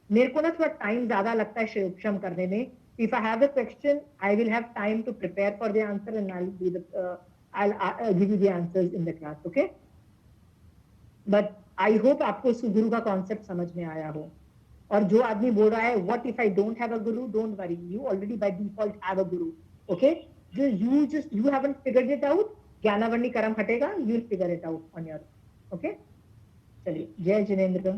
मेरे को ना थोड़ा time ज्यादा लगता है शोक्षम करने में. If I have a question I will have time to prepare for the answer and I give you the answers in the class. Okay, but I hope आपको सुगुरु का कॉन्सेप्ट समझ में आया हो. और जो आदमी बोल रहा है what if I don't have a guru, don't worry, you already by default have a guru. Okay, you haven't figured it out. ज्ञानावर्णी कर्म हटेगा, you will figure it out on your own. Okay, चलिए, जय जिनेंद्र.